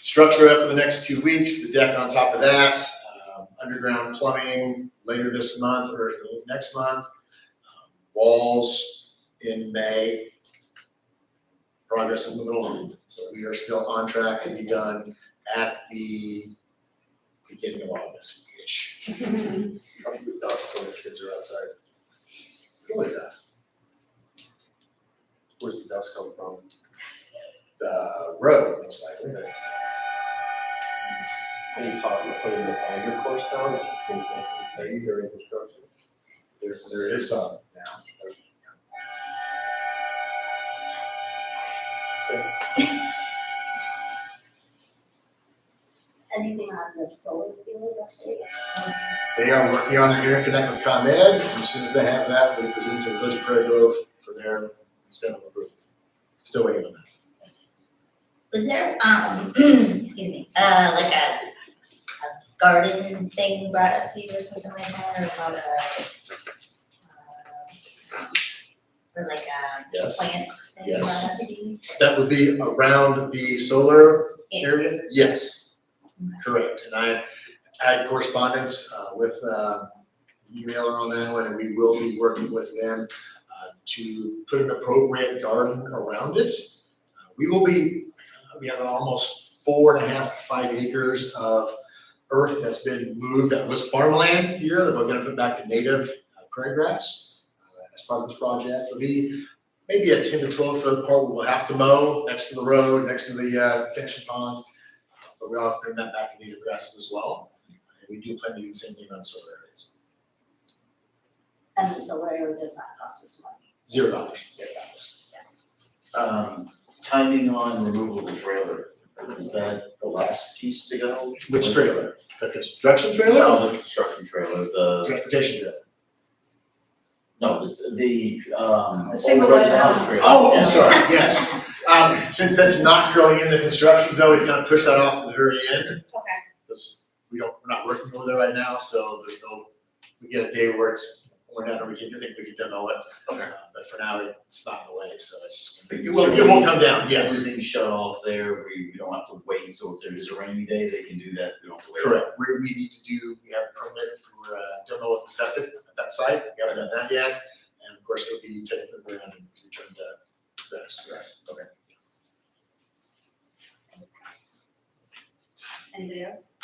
Speaker 7: structure up in the next 2 weeks, the deck on top of that, underground plumbing later this month or next month, walls in May. Progress is moving along. So we are still on track to be done at the beginning of August-ish. Probably the dusk when the kids are outside. Really dusk. Where's the dust come from? The road, most likely.
Speaker 15: Any talk about putting the binder course down, which makes sense to tell you during construction?
Speaker 7: There is some now.
Speaker 1: Anything on the solar field update?
Speaker 7: They are working on their interconnect with ComEd. As soon as they have that, they present to the Village of Prairie Grove for their stamp of approval. Still waiting on that.
Speaker 14: Was there, excuse me, like a garden thing brought up to you or something like that, or about or like a
Speaker 7: Yes.
Speaker 14: plant thing
Speaker 7: Yes.
Speaker 14: brought up to you?
Speaker 7: That would be around the solar
Speaker 14: Yeah.
Speaker 7: area? Yes, correct. And I had correspondence with the emailer on that one, and we will be working with them to put an appropriate garden around it. We will be, we have almost 4.5 to 5 acres of earth that's been moved, that was farmland here, that we're gonna put back to native prairie grass as part of this project. It'll be maybe a 10 to 12 foot part, we'll have to mow next to the road, next to the detention pond, but we are putting that back to native grasses as well. And we do plan to do the same thing on solar areas.
Speaker 1: And the solar area does not cost us money.
Speaker 7: $0.
Speaker 1: $0, yes.
Speaker 10: Timing on removal of the trailer, is that the last piece to go?
Speaker 7: Which trailer? The construction trailer?
Speaker 10: No, the construction trailer, the,
Speaker 7: Transportation trailer.
Speaker 10: no, the
Speaker 11: single
Speaker 10: residential
Speaker 11: wide
Speaker 10: trailer.
Speaker 7: Oh, I'm
Speaker 10: Yeah.
Speaker 7: sorry, yes. Since that's not growing in the construction zone, we kind of push that off to the very end.
Speaker 12: Okay.
Speaker 7: Because we're not working over there right now, so there's no, we get a day where we're not, I think we can demo it.
Speaker 10: Okay.
Speaker 7: But for now, it's not in the way, so it's,
Speaker 10: But
Speaker 7: it will come down, yes.
Speaker 10: Everything's shut off there, we don't have to wait, so if there is a rainy day, they can do that, we don't have to wait.
Speaker 7: Correct, we need to we have a permit for demo of the septic at that site, we haven't done that yet. And of course, it'll be taken to the ground and returned to grass.
Speaker 10: Okay.
Speaker 1: Anybody else?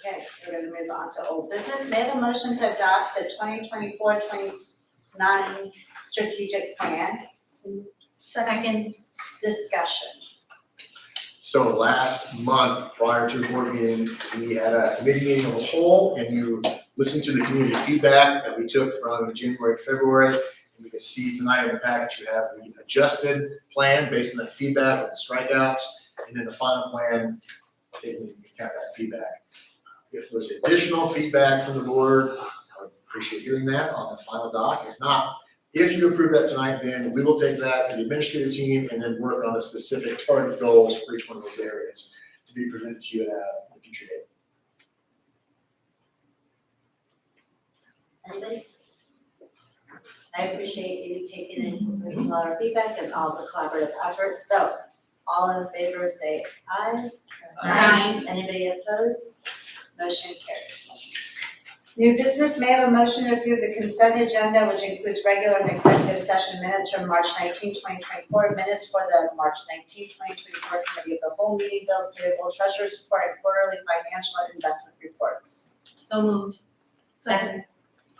Speaker 1: Okay, we're gonna move on to old business. May I have a motion to adopt the 2024-29 strategic plan?
Speaker 11: Second.
Speaker 1: Discussion.
Speaker 7: So last month, prior to the board meeting, we had a committee meeting of the whole, and you listened to the community feedback that we took from January, February. And you can see tonight in the package, you have the adjusted plan based on that feedback with the strikeouts, and then the final plan taking into account that feedback. If there's additional feedback from the board, I would appreciate hearing that on the final doc. If not, if you approve that tonight, then we will take that to the administrative team and then work on the specific target goals for each one of those areas to be presented to you at a future date.
Speaker 1: Anybody? I appreciate you taking in all our feedback and all the collaborative efforts. So all in favor, say aye.
Speaker 11: Aye.
Speaker 1: Anybody opposed? Motion carries. New business, may I have a motion to approve the consent agenda, which includes regular and executive session minutes from March 19, 2024, minutes for the March 19, 2024 committee of the whole meeting, bills payable, treasurer's report, and quarterly financial and investment reports.
Speaker 11: So moved. Second.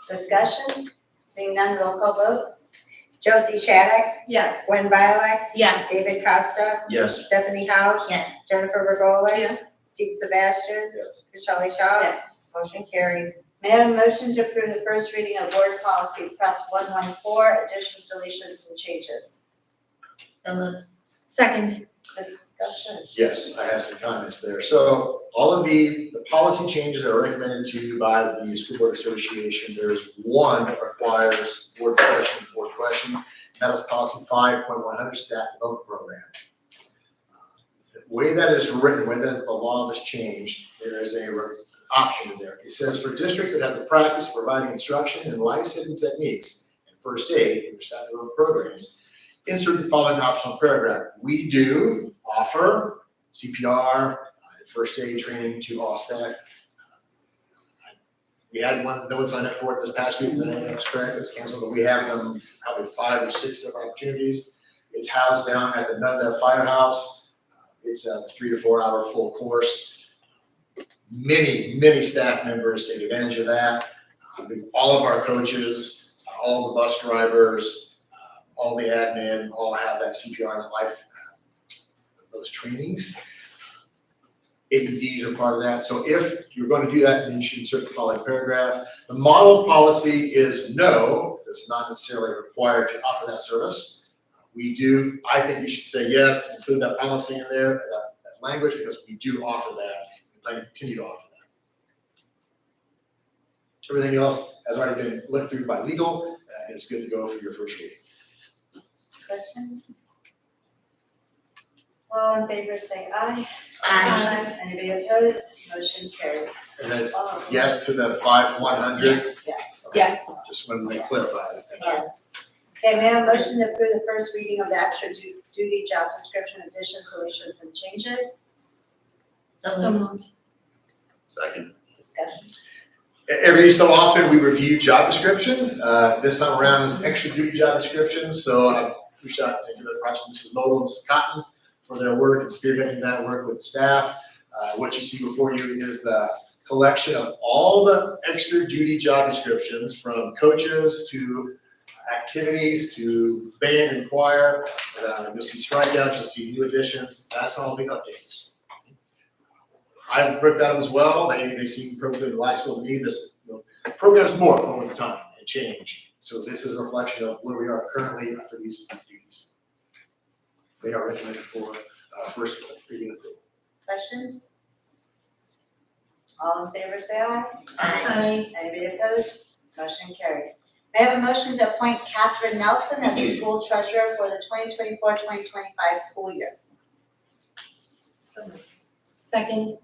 Speaker 1: Discussion? Seeing none, roll call vote. Josie Shattuck,
Speaker 11: Yes.
Speaker 1: Gwen Bialek,
Speaker 12: Yes.
Speaker 1: David Costa,
Speaker 10: Yes.
Speaker 1: Stephanie Housh,
Speaker 14: Yes.
Speaker 1: Jennifer Regola,
Speaker 11: Yes.
Speaker 1: Steve Sebastian,
Speaker 10: Yes.
Speaker 1: Shelley Shaw. Yes. Motion carried. May I have a motion to approve the first reading of board policy press 114, additions, deletions, and changes?
Speaker 14: So moved.
Speaker 12: Second.
Speaker 1: Discussion.
Speaker 7: Yes, I have some comments there. So all of the policy changes that are recommended to you by the School Board Association, there's one that requires board discussion, board question. That is policy 5.100, staff development program. The way that is written, the way that the law has changed, there is a option in there. It says for districts that have the practice of providing instruction in life-saving techniques and first aid in their staff development programs, insert the following optional paragraph. We do offer CPR, first aid training to all staff. We had one, no one signed up for it this past week, that's correct, it's canceled, but we have them probably 5 or 6 different opportunities. It's housed down at the Nunda Firehouse. It's a 3 to 4 hour full course. Many staff members take advantage of that. All of our coaches, all the bus drivers, all the admin, all have that CPR and life, those trainings. AEDs are part of that. So if you're going to do that, then you should insert the following paragraph. The model policy is no, it's not necessarily required to offer that service. We do, I think you should say yes, include that policy in there, that language, because we do offer that. We plan to continue to offer that. Everything else has already been looked through by legal, and it's good to go for your first reading.
Speaker 1: Questions? All in favor, say aye.
Speaker 14: Aye.
Speaker 1: Anybody opposed? Motion carries.
Speaker 7: And then it's yes to the 5/100,
Speaker 1: Yes.
Speaker 12: Yes.
Speaker 7: just wanted to clarify that.
Speaker 1: So, okay, may I have a motion to approve the first reading of the extra duty job description additions, deletions, and changes?
Speaker 14: So moved.
Speaker 7: Second.
Speaker 1: Discussion.
Speaker 7: Every so often, we review job descriptions. This time around is extra duty job descriptions, so I reached out to the Mrs. Model and Mrs. Cotton for their work and spearheading that work with staff. What you see before you is the collection of all the extra duty job descriptions, from coaches to activities to band and choir. You'll see strikeouts, you'll see new additions. That's all the updates. I've looked at them as well. They seem perfectly logical to me. This program's morph over time and change. So this is a reflection of where we are currently for these duties. They are recommended for first reading approval.
Speaker 1: Questions? All in favor, say aye.
Speaker 14: Aye.
Speaker 1: Anybody opposed? Motion carries. May I have a motion to appoint Catherine Nelson as the school treasurer for the 2024-2025 school year?
Speaker 12: Second.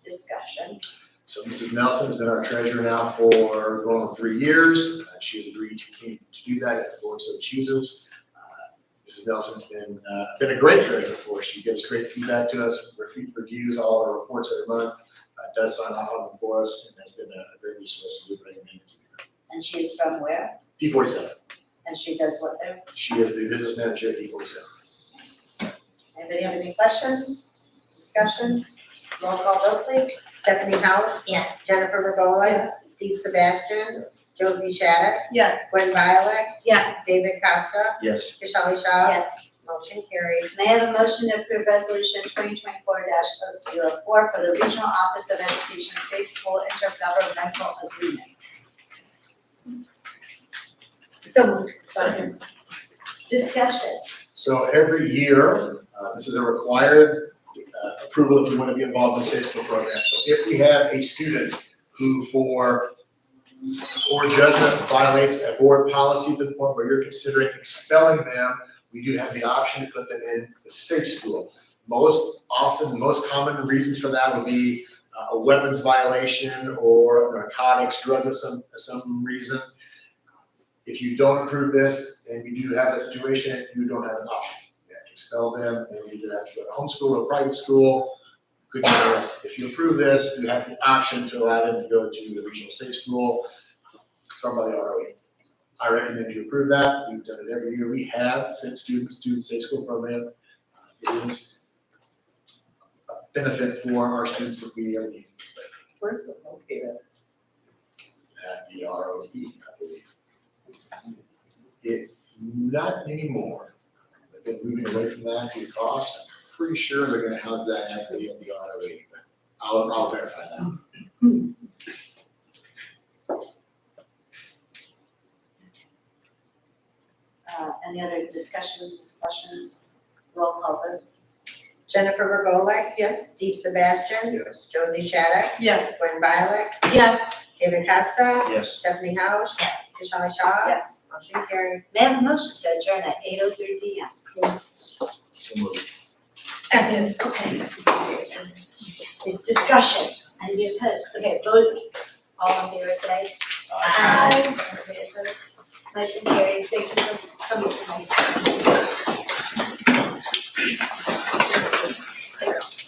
Speaker 1: Discussion.
Speaker 7: So Mrs. Nelson has been our treasurer now for going on 3 years. She has agreed to continue to do that if the board so chooses. Mrs. Nelson's been a great treasurer for us. She gives great feedback to us, reviews all our reports every month, does sign off on them for us, and has been a great resource. We recommend it.
Speaker 1: And she is from where?
Speaker 7: P47.
Speaker 1: And she does what there?
Speaker 7: She is the business manager at P47.
Speaker 1: Anybody have any questions? Discussion? Roll call vote, please. Stephanie Howard?
Speaker 14: Yes.
Speaker 1: Jennifer Regola? Steve Sebastian? Josie Shattuck?
Speaker 11: Yes.
Speaker 1: Gwen Violet?
Speaker 12: Yes.
Speaker 1: David Costa?
Speaker 10: Yes.
Speaker 1: Kashali Shaw?
Speaker 11: Yes.
Speaker 1: Motion carried. May I have a motion to approve resolution 2024-04 for the Regional Office of Education Safe School Intergovernmental Agreement?
Speaker 12: So moved.
Speaker 1: Second. Discussion.
Speaker 7: So every year, this is a required approval if you want to be involved in the safe school program. So if we have a student who for judgment violates a board policy to the point where you're considering expelling them, we do have the option to put them in the safe school. Most often, the most common reasons for that would be a weapons violation or narcotics, drugs of some reason. If you don't approve this and you do have a situation, you don't have an option. You have to expel them and you either have to go to homeschool or private school. Could be arrested. If you approve this, you have the option to allow them to go to the regional safe school run by the ROE. I recommend you approve that. We've done it every year. We have sent students to the safe school program. It is a benefit for our students that we are needing.
Speaker 11: Where's the located?
Speaker 7: At the ROE, I believe. Not anymore. They've been moving away from that due to cost. I'm pretty sure they're gonna house that at the ROE, but I'll verify that.
Speaker 1: Any other discussions, questions? Roll call vote. Jennifer Regola?
Speaker 11: Yes.
Speaker 1: Steve Sebastian?
Speaker 7: Yes.
Speaker 1: Josie Shattuck?
Speaker 11: Yes.
Speaker 1: Gwen Violet?
Speaker 12: Yes.
Speaker 1: David Costa?
Speaker 10: Yes.
Speaker 1: Stephanie Howard?
Speaker 14: Yes.
Speaker 1: Kashali Shaw?
Speaker 11: Yes.
Speaker 1: Motion carried. May I have a motion to adjourn at 8:03 p.m.?
Speaker 10: So moved.
Speaker 11: Second.
Speaker 1: Okay. Discussion. Any opposed? Okay, vote. All in favor, say
Speaker 14: Aye.
Speaker 1: Anybody opposed? Motion carries. Thank you for coming tonight.